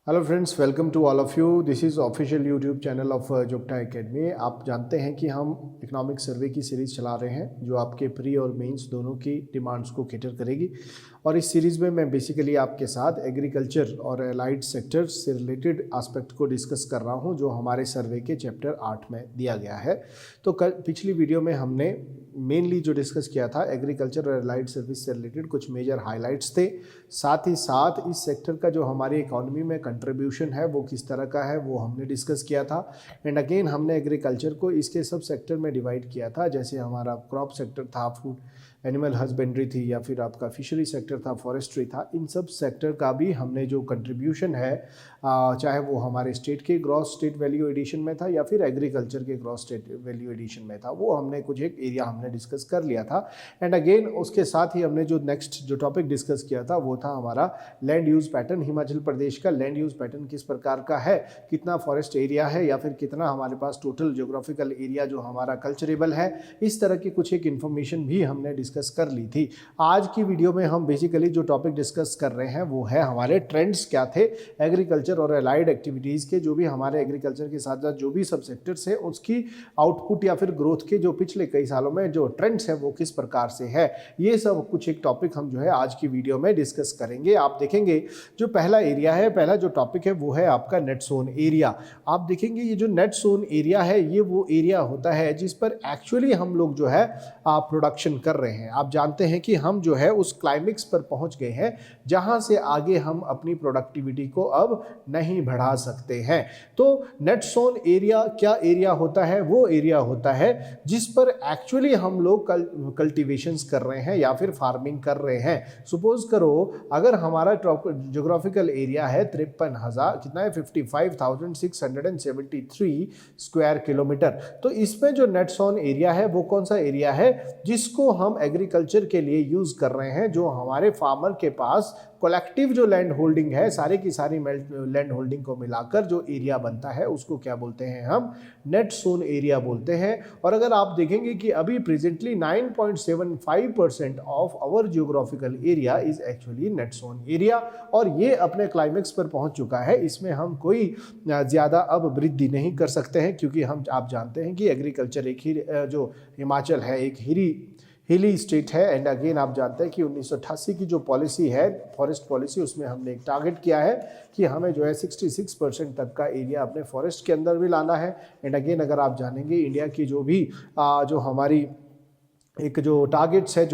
Hello friends, welcome to all of you. This is official YouTube channel of जुगटा academy. आप जानते हैं कि हम इकोनॉमिक सर्वे की सीरीज़ चला रहे हैं जो आपके प्री और मेंस दोनों की डिमांड्स को कैटर करेगी। और इस सीरीज़ में मैं बेसिकली आपके साथ एग्रीकल्चर और एलाइड सेक्टर्स से रिलेटेड एस्पेक्ट को डिस्कस कर रहा हूं जो हमारे सर्वे के चैप्टर 8 में दिया गया है। तो पिछली वीडियो में हमने मेनली जो डिस्कस किया था एग्रीकल्चर और एलाइड सर्विस से रिलेटेड कुछ मेजर हाइलाइट्स थे। साथ ही साथ इस सेक्टर का जो हमारी इकोनॉमी में कंट्रीब्यूशन है वो किस तरह का है वो हमने डिस्कस किया था। एंड अगेन हमने एग्रीकल्चर को इसके सब सेक्टर में डिवाइड किया था, जैसे हमारा क्रॉप सेक्टर था, फूड एनिमल हस्बेंड्री थी, या फिर आपका फिशरी सेक्टर था, फॉरेस्ट्री था। इन सब सेक्टर का भी हमने जो कंट्रीब्यूशन है, चाहे वो हमारे स्टेट के ग्रॉस स्टेट वैल्यू एडिशन में था या फिर एग्रीकल्चर के ग्रॉस स्टेट वैल्यू एडिशन में था, वो हमने कुछ एक एरिया हमने डिस्कस कर लिया था। एंड अगेन उसके साथ ही हमने जो नेक्स्ट जो टॉपिक डिस्कस किया था वो था हमारा land use pattern. Himachal Pradesh का लैंड यूज़ पैटर्न किस प्रकार का है, कितना फॉरेस्ट एरिया है या फिर कितना हमारे पास टोटल ज्योग्राफिकल एरिया जो हमारा कल्चरेबल है, इस तरह की कुछ एक इन्फॉर्मेशन भी हमने डिस्कस कर ली थी। आज की वीडियो में हम बेसिकली जो टॉपिक डिस्कस कर रहे हैं वो है हमारे ट्रेंड्स क्या थे एग्रीकल्चर और एलाइड एक्टिविटीज़ के, जो भी हमारे एग्रीकल्चर के साथ साथ जो भी सब सेक्टर्स है उसकी आउटपुट या फिर ग्रोथ के जो पिछले कई सालों में जो ट्रेंड्स है वो किस प्रकार से है, ये सब कुछ एक टॉपिक हम जो है आज की वीडियो में डिस्कस करेंगे। आप देखेंगे जो पहला एरिया है, पहला जो टॉपिक है वो है आपका नेट सोन एरिया। आप देखेंगे ये जो नेट सोन एरिया है ये वो एरिया होता है जिस पर एक्चुअली हम लोग जो है प्रोडक्शन कर रहे हैं। आप जानते हैं कि हम जो है उस क्लाइमेक्स पर पहुंच गए हैं जहां से आगे हम अपनी प्रोडक्टिविटी को अब नहीं बढ़ा सकते हैं। तो नेट सोन एरिया क्या एरिया होता है? वो एरिया होता है जिस पर एक्चुअली हम लोग कल्टीवेशंस कर रहे हैं या फिर फार्मिंग कर रहे हैं। सपोज करो अगर हमारा ज्योग्राफिकल एरिया है 53,000 कितना है 55,673 स्क्वायर किलोमीटर, तो इसमें जो नेट सोन एरिया है वो कौन सा एरिया है जिसको हम एग्रीकल्चर के लिए यूज कर रहे हैं, जो हमारे फार्मर के पास कलेक्टिव जो लैंड होल्डिंग है, सारी की सारी लैंड होल्डिंग को मिलाकर जो एरिया बनता है उसको क्या बोलते हैं? हम नेट सोन एरिया बोलते हैं। और अगर आप देखेंगे कि अभी presently 9.75% of our geographical area is actually net sown area, और ये अपने क्लाइमेक्स पर पहुंच चुका है। इसमें हम कोई ज़्यादा अब वृद्धि नहीं कर सकते हैं क्योंकि आप जानते हैं कि एग्रीकल्चर एक ही जो हिमाचल है एक हिली स्टेट है। एंड अगेन आप जानते हैं कि 1988 की जो पॉलिसी है फॉरेस्ट पॉलिसी, उसमें हमने एक टारगेट किया है कि हमें जो है 66% तक का एरिया अपने फॉरेस्ट के अंदर भी लाना है। एंड अगेन अगर आप जानेंगे इंडिया की जो भी जो हमारी एक जो टारगेट्स है,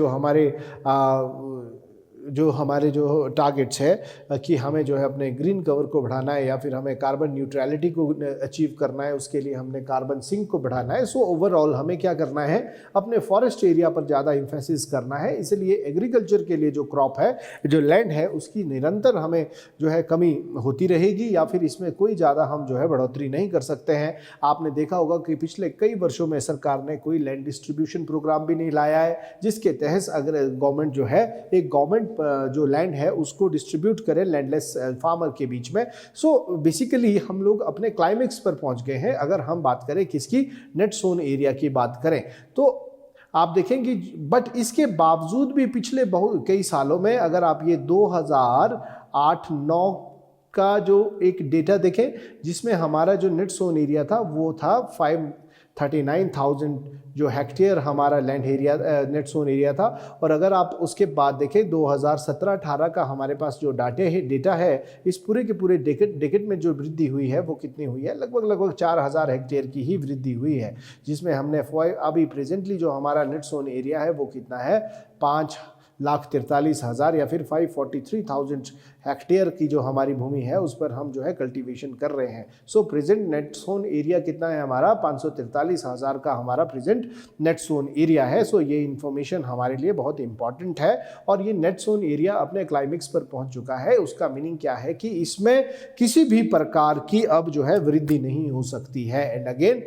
जो हमारे जो टारगेट्स है कि हमें जो है अपने ग्रीन कवर को बढ़ाना है या फिर हमें कार्बन न्यूट्रलिटी को अचीव करना है, उसके लिए हमने कार्बन सिंक को बढ़ाना है। सो ओवरऑल हमें क्या करना है, अपने फॉरेस्ट एरिया पर ज़्यादा इम्फेसिस करना है। इसलिए एग्रीकल्चर के लिए जो क्रॉप है, जो लैंड है, उसकी निरंतर हमें जो है कमी होती रहेगी या फिर इसमें कोई ज़्यादा हम जो है बढ़ोतरी नहीं कर सकते हैं। आपने देखा होगा कि पिछले कई वर्षों में सरकार ने कोई लैंड डिस्ट्रीब्यूशन प्रोग्राम भी नहीं लाया है जिसके तहत अगर गवर्नमेंट जो है एक गवर्नमेंट जो लैंड है उसको डिस्ट्रीब्यूट करें लैंडलेस फार्मर के बीच में। सो बेसिकली हम लोग अपने क्लाइमेक्स पर पहुंच गए हैं अगर हम बात करें किसकी, नेट सोन एरिया की बात करें तो आप देखेंगे। बट इसके बावजूद भी पिछले कई सालों में अगर आप ये 2008-9 का जो एक डेटा देखें जिसमें हमारा जो नेट सोन एरिया था वो था 539,000 जो हेक्टेयर हमारा land area net sown area था। और अगर आप उसके बाद देखें 2017-18 का हमारे पास जो डेटा है इस पूरे के पूरे डेकेड में जो वृद्धि हुई है वो कितनी हुई है? लगभग 4,000 हेक्टेयर की ही वृद्धि हुई है, जिसमें हमने अभी प्रेजेंटली जो हमारा नेट सोन एरिया है वो कितना है 5,43,000 या फिर 543,000 हेक्टेयर की जो हमारी भूमि है उस पर हम जो है कल्टीवेशन कर रहे हैं। सो प्रेजेंट नेट सोन एरिया कितना है हमारा 543,000 का हमारा प्रेजेंट नेट सोन एरिया है। सो ये इन्फॉर्मेशन हमारे लिए बहुत इंपॉर्टेंट है। और ये नेट सोन एरिया अपने क्लाइमेक्स पर पहुंच चुका है। उसका मीनिंग क्या है कि इसमें किसी भी प्रकार की अब जो है वृद्धि नहीं हो सकती है। एंड अगेन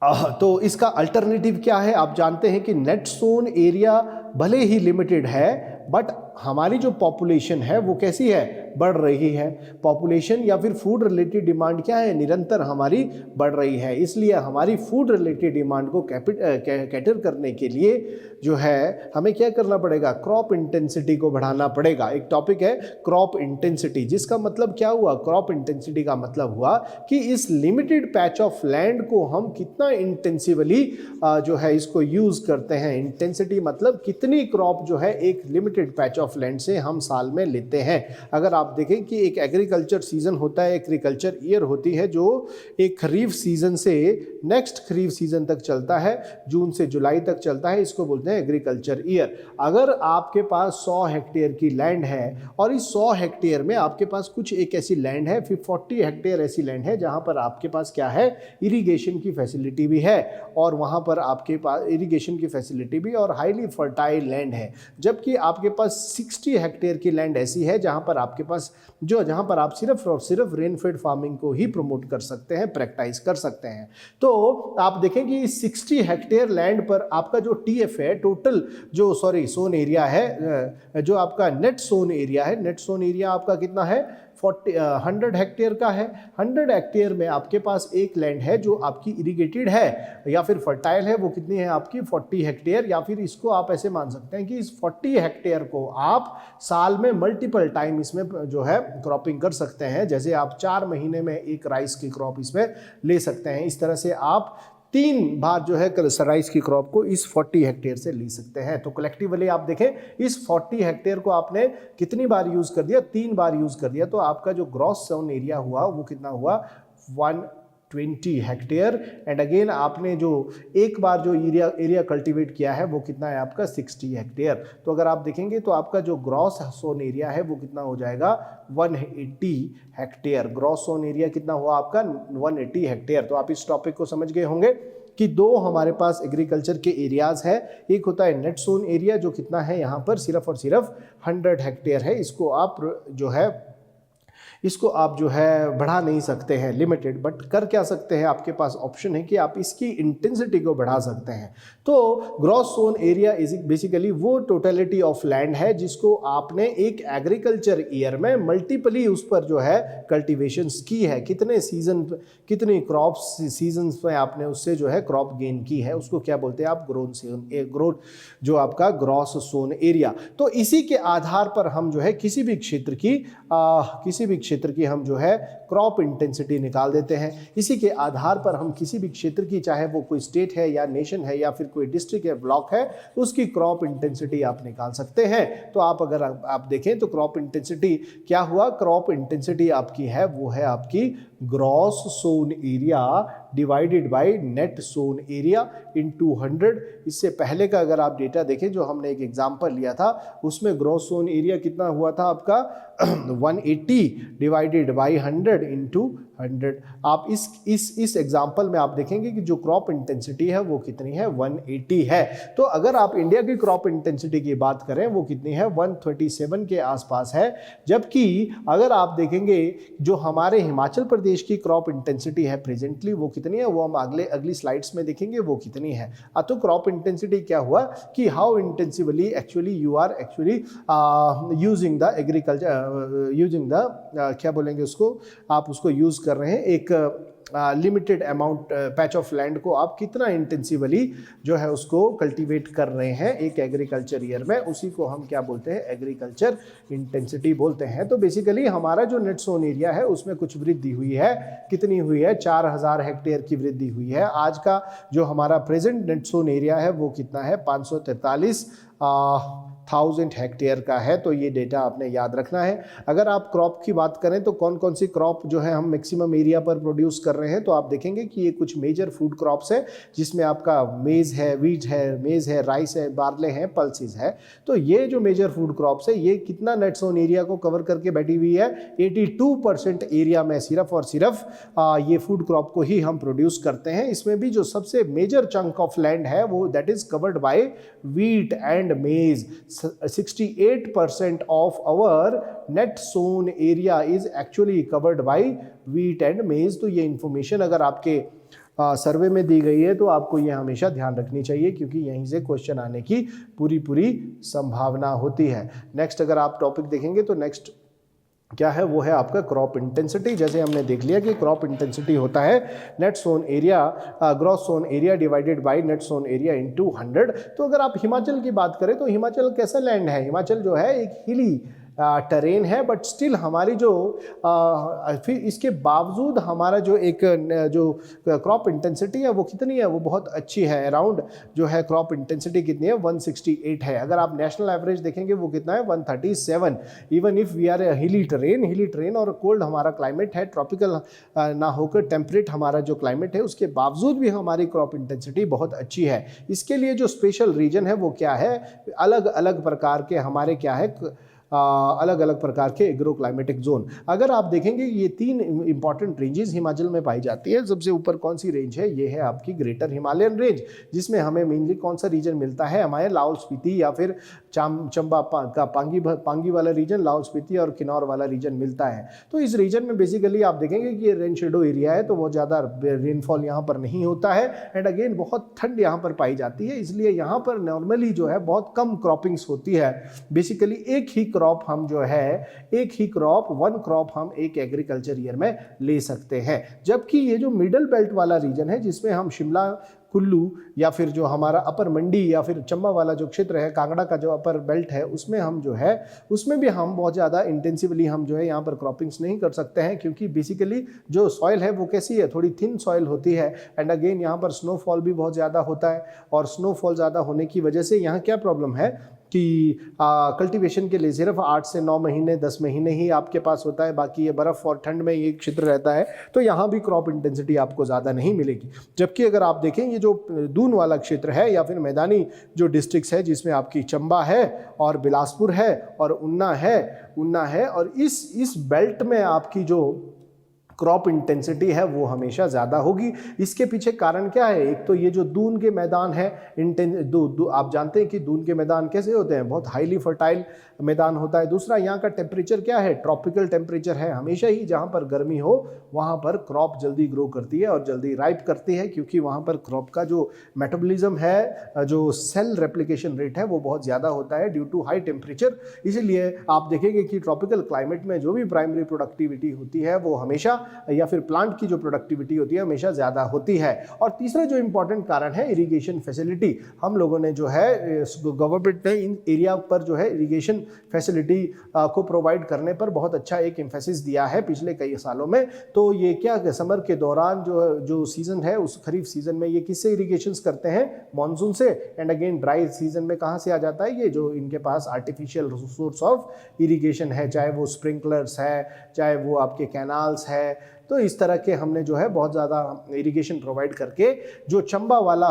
तो इसका अल्टरनेटिव क्या है? आप जानते हैं कि नेट सोन एरिया भले ही लिमिटेड है बट हमारी जो पॉपुलेशन है वो कैसी है, बढ़ रही है। पॉपुलेशन या फिर फूड रिलेटेड डिमांड क्या है, निरंतर हमारी बढ़ रही है। इसलिए हमारी फूड रिलेटेड डिमांड को कैटर करने के लिए जो है हमें क्या करना पड़ेगा, क्रॉप इंटेंसिटी को बढ़ाना पड़ेगा। एक टॉपिक है क्रॉप इंटेंसिटी, जिसका मतलब क्या हुआ, क्रॉप इंटेंसिटी का मतलब हुआ कि इस लिमिटेड पैच ऑफ लैंड को हम कितना इंटेंसिवली जो है इसको यूज करते हैं। इंटेंसिटी मतलब कितनी क्रॉप जो है एक लिमिटेड पैच ऑफ लैंड से हम साल में लेते हैं। अगर आप देखें कि एक एग्रीकल्चर सीजन होता है, एग्रीकल्चर ईयर होती है, जो एक खरीफ सीजन से नेक्स्ट खरीफ सीजन तक चलता है, जून से जुलाई तक चलता है, इसको बोलते हैं एग्रीकल्चर ईयर। अगर आपके पास 100 हेक्टेयर की लैंड है और इस 100 हेक्टेयर में आपके पास कुछ एक ऐसी लैंड है, फिर 40 हेक्टेयर ऐसी लैंड है जहां पर आपके पास क्या है, इरिगेशन की फैसिलिटी भी है, और वहां पर आपके पास इरिगेशन की फैसिलिटी भी और हाईली फर्टाइल लैंड है। जबकि आपके पास 60 हेक्टेयर की लैंड ऐसी है जहां पर आपके पास जहां पर आप सिर्फ और सिर्फ रेनफेड फार्मिंग को ही प्रमोट कर सकते हैं, प्रैक्टिस कर सकते हैं। तो आप देखें कि इस 60 हेक्टेयर लैंड पर आपका जो टीएफ है, टोटल जो सोन एरिया है, जो आपका नेट सोन एरिया है, नेट सोन एरिया आपका कितना है, 100 हेक्टेयर का है। 100 हेक्टेयर में आपके पास एक लैंड है जो आपकी इरिगेटेड है या फिर फर्टाइल है, वो कितनी है आपकी 40 हेक्टेयर, या फिर इसको आप ऐसे मान सकते हैं कि इस 40 हेक्टेयर को आप साल में मल्टीपल टाइम इसमें जो है क्रॉपिंग कर सकते हैं। जैसे आप 4 महीने में एक राइस की क्रॉप इसमें ले सकते हैं। इस तरह से आप 3 बार जो है राइस की क्रॉप को इस 40 हेक्टेयर से ले सकते हैं। तो कलेक्टिवली आप देखें इस 40 हेक्टेयर को आपने कितनी बार यूज कर दिया, 3 बार यूज कर दिया, तो आपका जो ग्रॉस सोन एरिया हुआ वो कितना हुआ, 120 हेक्टेयर। एंड अगेन आपने जो एक बार जो एरिया कल्टीवेट किया है वो कितना है आपका 60 हेक्टेयर। तो अगर आप देखेंगे तो आपका जो ग्रॉस सोन एरिया है वो कितना हो जाएगा 180 हेक्टेयर। ग्रॉस सोन एरिया कितना हुआ आपका 180 हेक्टेयर। तो आप इस टॉपिक को समझ गए होंगे कि 2 हमारे पास एग्रीकल्चर के एरियाज है। एक होता है नेट सोन एरिया जो कितना है यहाँ पर सिर्फ और सिर्फ 100 हेक्टेयर है। इसको आप जो है बढ़ा नहीं सकते हैं, लिमिटेड, बट कर क्या सकते हैं, आपके पास ऑप्शन है कि आप इसकी इंटेंसिटी को बढ़ा सकते हैं। तो gross sown area is basically वो टोटलिटी ऑफ लैंड है जिसको आपने एक एग्रीकल्चर ईयर में मल्टीपली उस पर जो है कल्टीवेशंस की है, कितनी क्रॉप सीजन में आपने उससे जो है क्रॉप गेन की है, उसको क्या बोलते हैं आप, ग्रोथ जो आपका ग्रॉस सोन एरिया। तो इसी के आधार पर हम जो है किसी भी क्षेत्र की हम जो है क्रॉप इंटेंसिटी निकाल देते हैं। इसी के आधार पर हम किसी भी क्षेत्र की, चाहे वो कोई स्टेट है या नेशन है या फिर कोई डिस्ट्रिक्ट या ब्लॉक है, उसकी क्रॉप इंटेंसिटी आप निकाल सकते हैं। तो अगर आप देखें तो क्रॉप इंटेंसिटी क्या हुआ, क्रॉप इंटेंसिटी आपकी है वो है आपकी gross sown area divided by net sown area into 100। इससे पहले का अगर आप डेटा देखें जो हमने एक एग्जांपल लिया था उसमें ग्रॉस सोन एरिया कितना हुआ था आपका 180 डिवाइडेड बाय 100 इनटू 100। आप इस एग्जांपल में आप देखेंगे कि जो क्रॉप इंटेंसिटी है वो कितनी है, 180 है। तो अगर आप इंडिया की क्रॉप इंटेंसिटी की बात करें वो कितनी है, 137 के आसपास है। जबकि अगर आप देखेंगे जो हमारे हिमाचल प्रदेश की क्रॉप इंटेंसिटी है प्रेजेंटली वो कितनी है, वो हम अगली स्लाइड्स में देखेंगे वो कितनी है। तो क्रॉप इंटेंसिटी क्या हुआ कि how intensively actually you are actually using the agriculture, using the क्या बोलेंगे उसको, आप उसको यूज कर रहे हैं एक limited amount patch of land को आप कितना इंटेंसिवली जो है उसको कल्टीवेट कर रहे हैं एक एग्रीकल्चर ईयर में, उसी को हम क्या बोलते हैं, एग्रीकल्चर इंटेंसिटी बोलते हैं। तो बेसिकली हमारा जो नेट सोन एरिया है उसमें कुछ वृद्धि हुई है, कितनी हुई है, 4000 हेक्टेयर की वृद्धि हुई है। आज का जो हमारा प्रेजेंट नेट सोन एरिया है वो कितना है, 543,000 हेक्टेयर का है। तो ये डेटा आपने याद रखना है। अगर आप क्रॉप की बात करें तो कौन कौन सी क्रॉप जो है हम मैक्सिमम एरिया पर प्रोड्यूस कर रहे हैं, तो आप देखेंगे कि ये कुछ मेजर फूड क्रॉप्स है जिसमें आपका मेज है, वीट है, मेज है, राइस है, बार्ले हैं, पल्सेस है। तो ये जो मेजर फूड क्रॉप्स है ये कितना नेट सोन एरिया को कवर करके बैठी हुई है, 82% एरिया में सिर्फ और सिर्फ ये फूड क्रॉप को ही हम प्रोड्यूस करते हैं। इसमें भी जो सबसे मेजर चंक ऑफ लैंड है वो that is covered by wheat and मेज। 68% of our net sown area is actually covered by wheat and maize। तो ये इंफॉर्मेशन अगर आपके सर्वे में दी गई है, तो आपको ये हमेशा ध्यान रखनी चाहिए क्योंकि यहीं से क्वेश्चन आने की पूरी संभावना होती है। नेक्स्ट अगर आप टॉपिक देखेंगे तो नेक्स्ट क्या है, वो है आपका क्रॉप इंटेंसिटी। जैसे हमने देख लिया कि क्रॉप इंटेंसिटी होता है net sown area, gross sown area divided by net sown area into 100। तो अगर आप हिमाचल की बात करें तो हिमाचल कैसा लैंड है, हिमाचल जो है एक हिली टेरेन है, बट स्टिल हमारी जो फिर इसके बावजूद हमारा जो एक जो क्रॉप इंटेंसिटी है वो कितनी है, वो बहुत अच्छी है। अराउंड जो है क्रॉप इंटेंसिटी कितनी है, 168 है। अगर आप नेशनल एवरेज देखेंगे वो कितना है, 137। इवन इफ वी आर हिली ट्रेन और कोल्ड हमारा क्लाइमेट है, ट्रॉपिकल ना होकर टेम्परेट हमारा जो क्लाइमेट है, उसके बावजूद भी हमारी क्रॉप इंटेंसिटी बहुत अच्छी है। इसके लिए जो स्पेशल रीजन है वो क्या है, अलग अलग प्रकार के हमारे क्या है, अलग अलग प्रकार के एग्रो क्लाइमेटिक जोन। अगर आप देखेंगे ये 3 इंपॉर्टेंट रेंजेस हिमाचल में पाई जाती है। सबसे ऊपर कौन सी रेंज है, ये है आपकी ग्रेटर हिमालयन रेंज, जिसमें हमें मेनली कौन सा रीजन मिलता है, हमारे लाहौल स्पीति या फिर चंबा का पांगी वाला रीजन, लाहौल स्पीति और किन्नौर वाला रीजन मिलता है। तो इस रीजन में बेसिकली आप देखेंगे कि ये रेन शेडो एरिया है, तो बहुत ज़्यादा रेनफॉल यहाँ पर नहीं होता है। एंड अगेन बहुत ठंड यहाँ पर पाई जाती है, इसलिए यहाँ पर नॉर्मली जो है बहुत कम क्रॉपिंग्स होती है। बेसिकली एक ही क्रॉप हम जो है, एक ही क्रॉप, 1 क्रॉप हम एक एग्रीकल्चर ईयर में ले सकते हैं। जबकि ये जो मिडल बेल्ट वाला रीजन है, जिसमें हम शिमला, कुल्लू या फिर जो हमारा अपर मंडी या फिर चंबा वाला जो क्षेत्र है, कांगड़ा का जो अपर बेल्ट है, उसमें हम जो है, उसमें भी हम बहुत ज़्यादा इंटेंसिवली हम जो है यहाँ पर क्रॉपिंग्स नहीं कर सकते हैं, क्योंकि बेसिकली जो सॉइल है वो कैसी है, थोड़ी थिन सॉइल होती है। एंड अगेन यहाँ पर स्नोफॉल भी बहुत ज़्यादा होता है, और स्नोफॉल ज़्यादा होने की वजह से यहाँ क्या प्रॉब्लम है कि कल्टीवेशन के लिए सिर्फ 8 से 9 महीने 10 महीने ही आपके पास होता है, बाकी ये बर्फ़ और ठंड में ये क्षेत्र रहता है, तो यहाँ भी क्रॉप इंटेंसिटी आपको ज़्यादा नहीं मिलेगी। जबकि अगर आप देखें ये जो दून वाला क्षेत्र है या फिर मैदानी जो डिस्ट्रिक्ट्स है, जिसमें आपकी चंबा है और बिलासपुर है और ऊना है और इस बेल्ट में आपकी जो क्रॉप इंटेंसिटी है वो हमेशा ज़्यादा होगी। इसके पीछे कारण क्या है, एक तो ये जो दून के मैदान है, आप जानते हैं कि दून के मैदान कैसे होते हैं, बहुत हाईली फर्टाइल मैदान होता है। दूसरा, यहाँ का टेम्परेचर क्या है, ट्रॉपिकल टेम्परेचर है। हमेशा ही जहाँ पर गर्मी हो वहाँ पर क्रॉप जल्दी ग्रो करती है और जल्दी राइप करती है, क्योंकि वहाँ पर क्रॉप का जो मेटाबॉलिज्म है, जो सेल रेप्लिकेशन रेट है, वो बहुत ज़्यादा होता है ड्यू टू हाई टेम्परेचर। इसीलिए आप देखेंगे कि ट्रॉपिकल क्लाइमेट में जो भी प्राइमरी प्रोडक्टिविटी होती है वो हमेशा, या फिर प्लांट की जो प्रोडक्टिविटी होती है, हमेशा ज़्यादा होती है। और तीसरा जो इंपॉर्टेंट कारण है, इरिगेशन फैसिलिटी। हम लोगों ने जो है, गवर्नमेंट ने इन एरिया पर जो है इरिगेशन फैसिलिटी को प्रोवाइड करने पर बहुत अच्छा एक एम्फेसिस दिया है पिछले कई सालों में। तो ये क्या, समर के दौरान जो सीजन है, उस खरीफ सीजन में ये किससे इरिगेशंस करते हैं, मॉनसून से। एंड अगेन ड्राई सीजन में कहाँ से आ जाता है, ये जो इनके पास आर्टिफिशियल सोर्स ऑफ इरिगेशन है, चाहे वो स्प्रिंकलर्स है, चाहे वो आपके कैनाल्स है। तो इस तरह के हमने जो है बहुत ज़्यादा इरिगेशन प्रोवाइड करके जो चंबा वाला,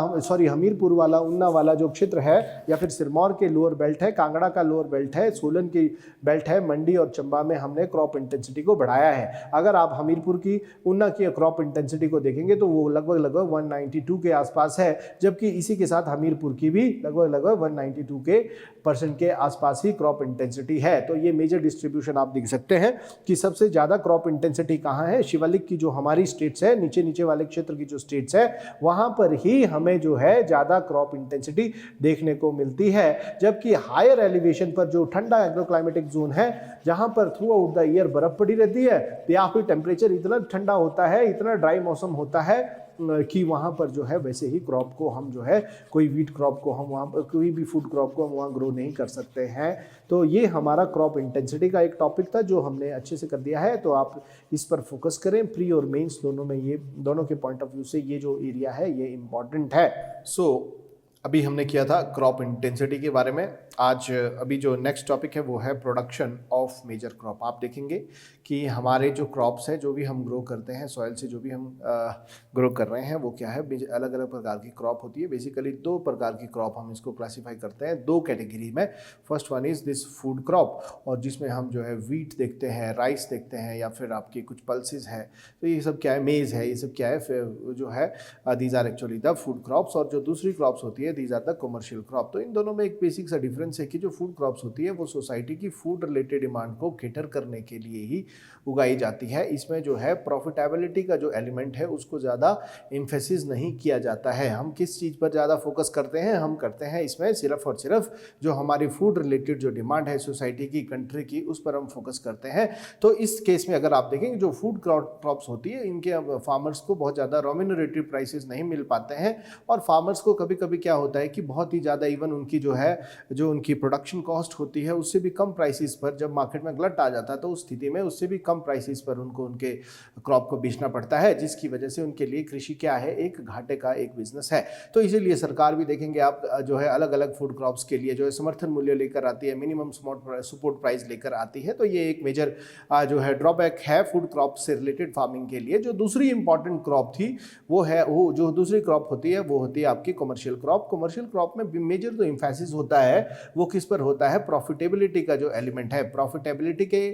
हमीरपुर वाला, ऊना वाला जो क्षेत्र है, या फिर सिरमौर के लोअर बेल्ट है, कांगड़ा का लोअर बेल्ट है, सोलन की बेल्ट है, मंडी और चंबा में हमने क्रॉप इंटेंसिटी को बढ़ाया है। अगर आप हमीरपुर की, ऊना की क्रॉप इंटेंसिटी को देखेंगे तो वो लगभग 192 के आसपास है, जबकि इसी के साथ हमीरपुर की भी लगभग 192% के आसपास ही क्रॉप इंटेंसिटी है। तो ये मेजर डिस्ट्रीब्यूशन आप देख सकते हैं कि सबसे ज़्यादा क्रॉप इंटेंसिटी कहाँ है, शिवालिक की जो हमारी स्टेट्स है, नीचे वाले क्षेत्र की जो स्टेट्स है, वहां पर ही हमें जो है ज्यादा क्रॉप इंटेंसिटी देखने को मिलती है। जबकि हायर एलिवेशन पर जो ठंडा एग्रो क्लाइमेटिक जोन है, जहां पर थ्रू आउट द ईयर बर्फ पड़ी रहती है, या फिर टेम्परेचर इतना ठंडा होता है, इतना ड्राई मौसम होता है कि वहाँ पर जो है वैसे ही क्रॉप को हम जो है, कोई वीट क्रॉप को हम वहाँ पर, कोई भी फूड क्रॉप को हम वहाँ ग्रो नहीं कर सकते हैं। तो ये हमारा क्रॉप इंटेंसिटी का एक टॉपिक था जो हमने अच्छे से कर दिया है। तो आप इस पर फोकस करें, प्री और मेंस दोनों में, ये दोनों के पॉइंट ऑफ व्यू से ये जो एरिया है ये इम्पॉर्टेंट है। सो अभी हमने किया था क्रॉप इंटेंसिटी के बारे में। आज अभी जो नेक्स्ट टॉपिक है वो है प्रोडक्शन ऑफ मेजर क्रॉप। आप देखेंगे कि हमारे जो क्रॉप्स हैं, जो भी हम ग्रो करते हैं, सॉइल से जो भी हम ग्रो कर रहे हैं, वो क्या है, अलग अलग प्रकार की क्रॉप होती है। बेसिकली 2 प्रकार की क्रॉप हम इसको क्लासीफाई करते हैं 2 कैटेगरी में। First one is this food crop, और जिसमें हम जो है वीट देखते हैं, राइस देखते हैं, या फिर आपकी कुछ पल्सेस है, तो ये सब क्या है, मेज़ है, ये सब क्या है, जो है these are actually the food crops. और जो दूसरी क्रॉप्स होती है है, these are the commercial crop. तो इन दोनों में एक बेसिक सा डिफरेंस है कि जो फूड क्रॉप्स होती है वो सोसाइटी की फूड रिलेटेड डिमांड को कैटर करने के लिए ही उगाई जाती है। इसमें जो है प्रॉफिटेबिलिटी का जो एलिमेंट है उसको ज़्यादा एम्फेसिस नहीं किया जाता है। हम किस चीज़ पर ज़्यादा फोकस करते हैं, हम करते हैं इसमें सिर्फ और सिर्फ जो हमारी फूड रिलेटेड जो डिमांड है सोसाइटी की, कंट्री की, उस पर हम फोकस करते हैं। तो इस केस में अगर आप देखेंगे जो फूड क्रॉप्स होती है इनके फार्मर्स को बहुत ज़्यादा रेम्यूनरेटिव प्राइसेस नहीं मिल पाते हैं, और फार्मर्स को कभी कभी क्या होता है कि बहुत ही ज़्यादा इवन उनकी जो उनकी प्रोडक्शन कॉस्ट होती है उससे भी कम प्राइसेस पर जब मार्केट में गलत आ जाता है तो उस स्थिति में उससे भी कम प्राइसेस पर उनको उनके क्रॉप को बेचना पड़ता है, जिसकी वजह से उनके लिए कृषि क्या है, एक घाटे का एक बिजनेस है। तो इसीलिए सरकार भी देखेंगे आप जो है अलग अलग फूड क्रॉप्स के लिए जो है समर्थन मूल्य लेकर आती है, मिनिमम सपोर्ट प्राइस लेकर आती है। तो ये एक मेजर जो है ड्रॉबैक है फूड क्रॉप से रिलेटेड फार्मिंग के लिए। जो दूसरी इंपॉर्टेंट क्रॉप थी वो जो दूसरी क्रॉप होती है वो होती है आपकी कमर्शियल क्रॉप। कमर्शियल क्रॉप में मेजर जो एम्फेसिस होता है वो किस पर होता है, प्रॉफिटेबिलिटी का जो एलिमेंट है, प्रॉफिटेबिलिटी के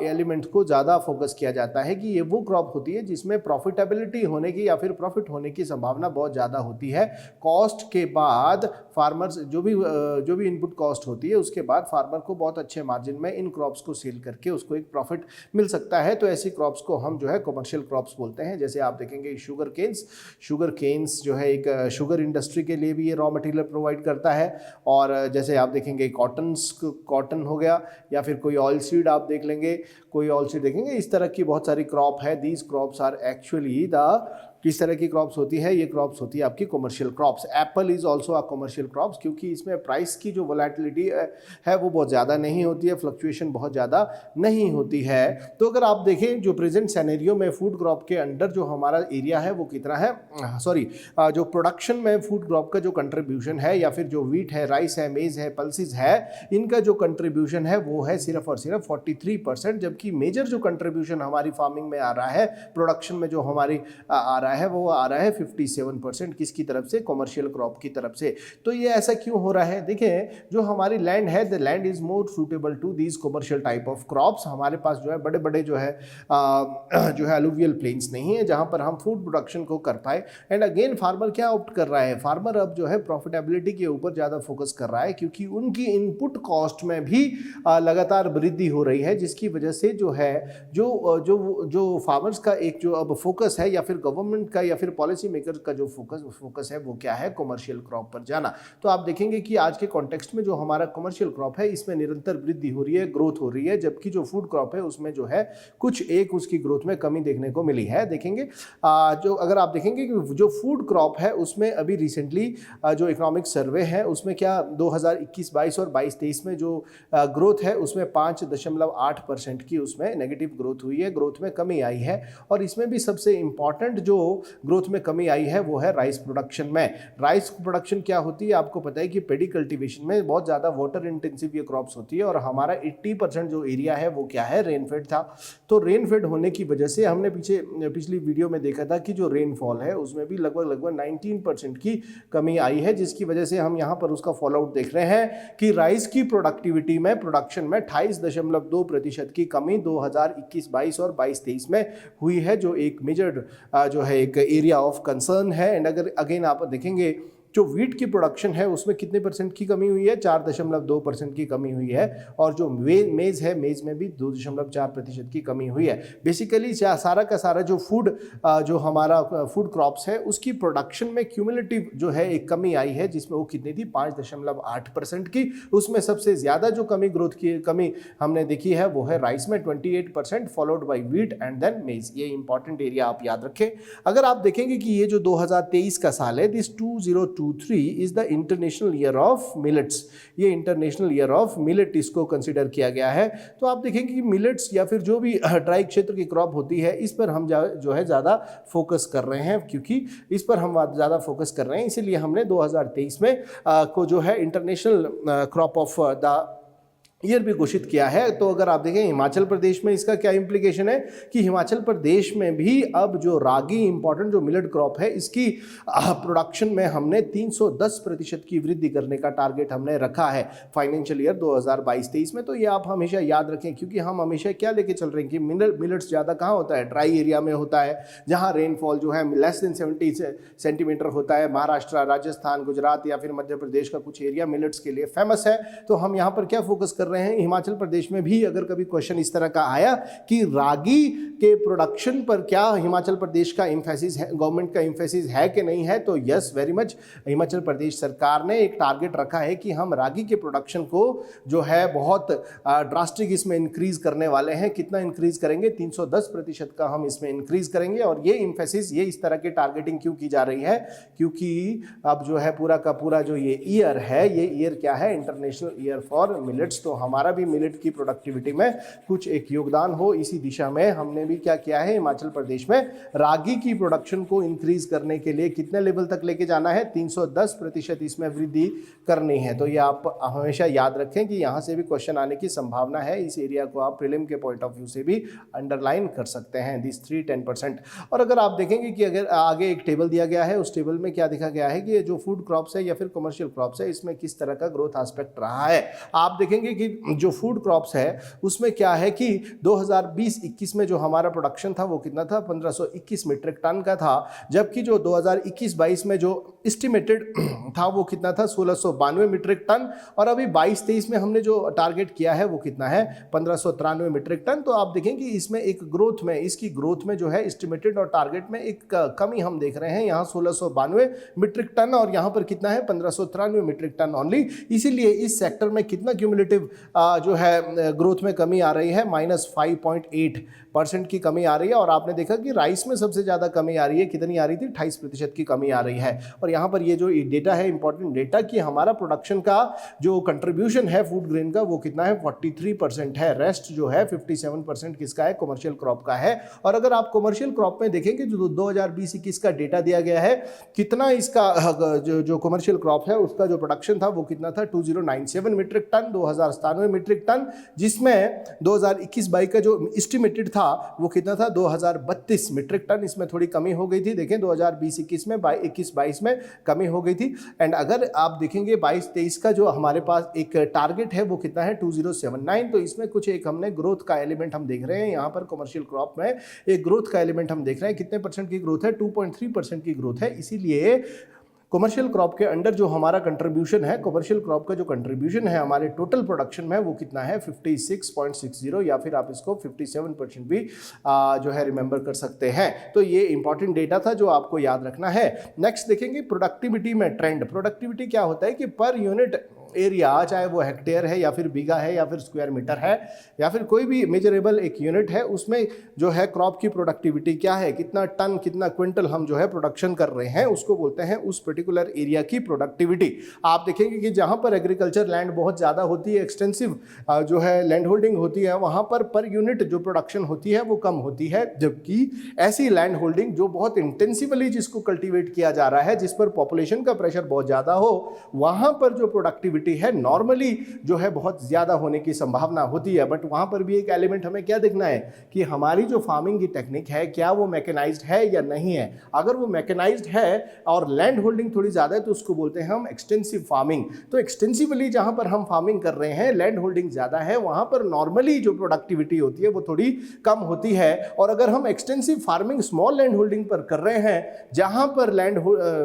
एलिमेंट को ज़्यादा फोकस किया जाता है कि ये वो क्रॉप होती है जिसमें प्रॉफिटेबिलिटी होने की या फिर प्रॉफिट होने की संभावना बहुत ज़्यादा होती है। कॉस्ट के बाद फार्मर्स जो भी इनपुट कॉस्ट होती है उसके बाद फार्मर को बहुत अच्छे मार्जिन में इन क्रॉप्स को सेल करके उसको एक प्रॉफिट मिल सकता है। तो ऐसी क्रॉप्स को हम जो है कमर्शियल क्रॉप्स बोलते हैं। जैसे आप देखेंगे शुगर केन्स जो है एक शुगर इंडस्ट्री के लिए भी ये रॉ मटेरियल प्रोवाइड करता है। और जैसे आप देखेंगे कॉटन हो गया, या फिर कोई ऑयल सीड आप देख लेंगे, कोई ऑयल सीड देखेंगे, इस तरह की बहुत सारी क्रॉप है। दीज क्रॉप्स आर एक्चुअली किस तरह की क्रॉप्स होती है, ये क्रॉप्स होती है आपकी commercial crops. Apple is also a commercial crops, क्योंकि इसमें प्राइस की जो वोलेटिलिटी है वो बहुत ज़्यादा नहीं होती है, फ्लक्चुएशन बहुत ज़्यादा नहीं होती है। तो अगर आप देखें जो प्रेजेंट सिनेरियो में फूड क्रॉप के अंडर जो हमारा एरिया है वो कितना है, जो प्रोडक्शन में फूड क्रॉप का जो कंट्रीब्यूशन है, या फिर जो वीट है, राइस है, मेज है, पल्सिस है, इनका जो कंट्रीब्यूशन है वो है सिर्फ और सिर्फ 43%, जबकि मेजर जो कंट्रीब्यूशन हमारी फार्मिंग में आ रहा है, प्रोडक्शन में जो हमारी आ रहा है वो आ रहा है 57%। किसकी तरफ से, कमर्शियल क्रॉप की तरफ से। तो ये ऐसा क्यों हो रहा है, देखें जो हमारी लैंड है, the land is more suitable to these commercial type of crops. हमारे पास जो है बड़े बड़े जो है अलुवियल प्लेन्स नहीं है जहां पर हम फूड प्रोडक्शन को कर पाए। एंड अगेन फार्मर क्या ऑप्ट कर रहा है, फार्मर अब जो है प्रॉफिटेबिलिटी के ऊपर ज़्यादा फोकस कर रहा है, क्योंकि उनकी इनपुट कॉस्ट में भी लगातार वृद्धि हो रही है, जिसकी वजह से जो है जो फार्मर्स का एक जो अब फोकस है, या फिर गवर्नमेंट का या फिर पॉलिसी मेकर का जो फोकस है वो क्या है, कमर्शियल क्रॉप पर जाना। तो आप देखेंगे कि आज के कॉन्टेक्स्ट में जो हमारा कमर्शियल क्रॉप है इसमें निरंतर वृद्धि हो रही है, ग्रोथ हो रही है, जबकि जो फूड क्रॉप है उसमें जो है कुछ उसकी ग्रोथ में कमी देखने को मिली है। देखेंगे जो अगर आप देखेंगे कि जो फूड क्रॉप है उसमें अभी रिसेंटली जो इकोनॉमिक सर्वे है उसमें क्या 2021-22 और 22-23 में जो ग्रोथ है उसमें 5.8% की उसमें नेगेटिव ग्रोथ हुई है, ग्रोथ में कमी आई है। और इसमें भी सबसे इंपॉर्टेंट जो ग्रोथ में कमी आई है वो है राइस प्रोडक्शन में। राइस प्रोडक्शन क्या होती है, आपको पता है कि पेडी कल्टीवेशन में बहुत ज़्यादा वाटर इंटेंसिव ये क्रॉप्स होती है, और हमारा 80% जो एरिया है वो क्या है, रेनफेड था। तो रेनफेड होने की वजह से हमने पिछली वीडियो में देखा था कि जो रेनफॉल है उसमें भी लगभग 19% की कमी आई है, जिसकी वजह से हम यहाँ पर उसका फॉल आउट देख रहे हैं कि राइस की प्रोडक्टिविटी में, प्रोडक्शन में 28.2% की कमी 2021-22 और 22-23 में हुई है, जो एक मेजर जो है एक एरिया ऑफ कंसर्न है। एंड अगर अगेन आप देखेंगे जो वीट की प्रोडक्शन है उसमें कितने परसेंट की कमी हुई है, 4.2% की कमी हुई है। और जो मेज है, मेज में भी 2.4% की कमी हुई है। बेसिकली सारा का सारा जो जो हमारा फूड क्रॉप्स है उसकी प्रोडक्शन में क्यूमुलेटिव जो है एक कमी आई है, जिसमें वो कितनी थी, 5.8% की। उसमें सबसे ज़्यादा जो ग्रोथ की कमी हमने देखी है वो है राइस में 28%, followed by wheat and then maize. ये इंपॉर्टेंट एरिया आप याद रखें। अगर आप देखेंगे कि ये जो 2023 का साल है, this 2023 is the international year of millets। ये इंटरनेशनल ईयर ऑफ मिलेट इसको कंसिडर किया गया है। तो आप देखेंगे कि मिलेट्स या फिर जो भी ड्राई क्षेत्र की क्रॉप होती है इस पर हम जो है ज़्यादा फोकस कर रहे हैं, क्योंकि इस पर हम ज़्यादा फोकस कर रहे हैं, इसीलिए हमने 2023 में को जो है international crop of the year भी घोषित किया है। तो अगर आप देखें हिमाचल प्रदेश में इसका क्या इम्प्लीकेशन है कि हिमाचल प्रदेश में भी अब जो रागी इंपॉर्टेंट जो मिलेट क्रॉप है इसकी प्रोडक्शन में हमने 310% की वृद्धि करने का टारगेट हमने रखा है फाइनेंशियल ईयर 2022-23 में। तो ये आप हमेशा याद रखें, क्योंकि हम हमेशा क्या लेके चल रहे हैं कि मिलेट्स ज़्यादा कहाँ होता है, ड्राई एरिया में होता है, जहाँ रेनफॉल जो है लेस देन 70 सेंटीमीटर होता है। महाराष्ट्र, राजस्थान, गुजरात या फिर मध्य प्रदेश का कुछ एरिया मिलेट्स के लिए फेमस है। तो हम यहाँ पर क्या फोकस कर रहे हैं, हिमाचल प्रदेश में भी अगर कभी क्वेश्चन इस तरह का आया कि रागी के प्रोडक्शन पर क्या हिमाचल प्रदेश का एम्फेसिस है, गवर्नमेंट का एम्फेसिस है कि नहीं है, तो yes very much Himachal Pradesh सरकार ने एक टारगेट रखा है कि हम रागी के प्रोडक्शन को जो है बहुत ड्रास्टिक इसमें इंक्रीज करने वाले हैं। कितना इंक्रीज करेंगे, 310% का हम इसमें इंक्रीज करेंगे। और ये एम्फेसिस, ये इस तरह की टारगेटिंग क्यों की जा रही है, क्योंकि अब जो है पूरा का पूरा जो ये ईयर है, ये ईयर क्या है, इंटरनेशनल ईयर फॉर मिलेट्स। तो हमारा भी मिलेट की प्रोडक्टिविटी में कुछ एक योगदान हो, इसी दिशा में हमने भी क्या किया है, हिमाचल प्रदेश में रागी की प्रोडक्शन को इंक्रीज करने के लिए कितने लेवल तक लेके जाना है, 310% इसमें वृद्धि करनी है। तो ये आप हमेशा याद रखें कि यहाँ से भी क्वेश्चन आने की संभावना है। इस एरिया को आप प्रीलिम के पॉइंट ऑफ व्यू से भी अंडरलाइन कर सकते हैं, दिस 3-10%। और अगर आप देखेंगे कि अगर आगे एक टेबल दिया गया है, उस टेबल में क्या दिखा गया है कि जो फूड क्रॉप्स है या फिर कमर्शियल क्रॉप्स है, इसमें किस तरह का ग्रोथ एस्पेक्ट रहा है। आप देखेंगे कि जो फूड क्रॉप्स है उसमें क्या है कि 2020-21 में जो हमारा प्रोडक्शन था वो कितना था, 1521 मीट्रिक टन का था, जबकि जो 2021-22 में जो एस्टिमेटेड था वो कितना था, 1692 मीट्रिक टन। और अभी 22-23 में हमने जो टारगेट किया है वो कितना है, 1593 मीट्रिक टन। तो आप देखें कि इसमें एक ग्रोथ में, इसकी ग्रोथ में जो है एस्टिमेटेड और टारगेट में एक कमी हम देख रहे हैं। यहाँ 1692 मीट्रिक टन और यहाँ पर कितना है, 1593 मीट्रिक टन ओनली। इसीलिए इस सेक्टर में कितना क्यूमुलेटिव जो है ग्रोथ में कमी आ रही है, -5.8% की कमी आ रही है। और आपने देखा कि राइस में सबसे ज़्यादा कमी आ रही है, कितनी आ रही थी, 28% की कमी आ रही है। और यहाँ पर ये जो डेटा है, इंपॉर्टेंट डेटा, कि हमारा प्रोडक्शन का जो कंट्रीब्यूशन है फूड ग्रेन का वो कितना है, 43% है। रेस्ट जो है 57% किसका है, कमर्शियल क्रॉप का है। और अगर आप कमर्शियल क्रॉप में देखेंगे जो 2020-21 का डेटा दिया गया है, कितना इसका जो कमर्शियल क्रॉप है उसका जो प्रोडक्शन था वो कितना था, 2097 मीट्रिक टन, 2097 मीट्रिक टन, जिसमें 2021-22 का जो एस्टिमेटेड था वो कितना था, 2032 मीट्रिक टन। इसमें थोड़ी कमी हो गई थी, देखें 2020-21 में, 21-22 में कमी हो गई थी। एंड अगर आप देखेंगे 22-23 का जो हमारे पास एक टारगेट है वो कितना है, 2079। तो इसमें कुछ एक हमने ग्रोथ का एलिमेंट हम देख रहे हैं, यहाँ पर कमर्शियल क्रॉप में एक ग्रोथ का एलिमेंट हम देख रहे हैं। कितने परसेंट की ग्रोथ है, 2.3% की ग्रोथ है। इसीलिए कमर्शियल क्रॉप के अंडर जो हमारा कंट्रीब्यूशन है, कमर्शियल क्रॉप का जो कंट्रीब्यूशन है हमारे टोटल प्रोडक्शन में वो कितना है, 56.60, या फिर आप इसको 57% भी जो है रिमेंबर कर सकते हैं। तो ये इंपॉर्टेंट डेटा था जो आपको याद रखना है। नेक्स्ट देखेंगे प्रोडक्टिविटी में ट्रेंड। प्रोडक्टिविटी क्या होता है कि पर यूनिट एरिया, चाहे वो हेक्टेयर है या फिर बीघा है या फिर स्क्वायर मीटर है या फिर कोई भी मेजरेबल एक यूनिट है, उसमें जो है क्रॉप की प्रोडक्टिविटी क्या है, कितना टन, कितना क्विंटल हम जो है प्रोडक्शन कर रहे हैं, उसको बोलते हैं उस पर्टिकुलर एरिया की प्रोडक्टिविटी। आप देखेंगे कि जहां पर एग्रीकल्चर लैंड बहुत ज़्यादा होती है, एक्सटेंसिव जो है लैंड होल्डिंग होती है, वहां पर यूनिट जो प्रोडक्शन होती है वो कम होती है। जबकि ऐसी लैंड होल्डिंग जो बहुत इंटेंसिवली जिसको कल्टिवेट किया जा रहा है, जिस पर पॉपुलेशन का प्रेशर बहुत ज़्यादा हो, वहां पर जो प्रोडक्टिविटी है नॉर्मली जो है बहुत ज्यादा होने की संभावना होती है। बट वहां पर भी एक एलिमेंट हमें क्या देखना है कि हमारी जो फार्मिंग की टेक्निक है क्या वो मैकेनाइज्ड है या नहीं है। अगर वो मैकेनाइज्ड है और लैंड होल्डिंग थोड़ी ज्यादा है तो उसको बोलते हैं हम एक्सटेंसिव फार्मिंग। तो एक्सटेंसिवली जहां पर हम फार्मिंग कर रहे हैं, लैंड होल्डिंग ज्यादा है, वहां पर नॉर्मली जो प्रोडक्टिविटी होती है वो थोड़ी कम होती है। और अगर हम extensive farming small land holding पर कर रहे हैं, जहां पर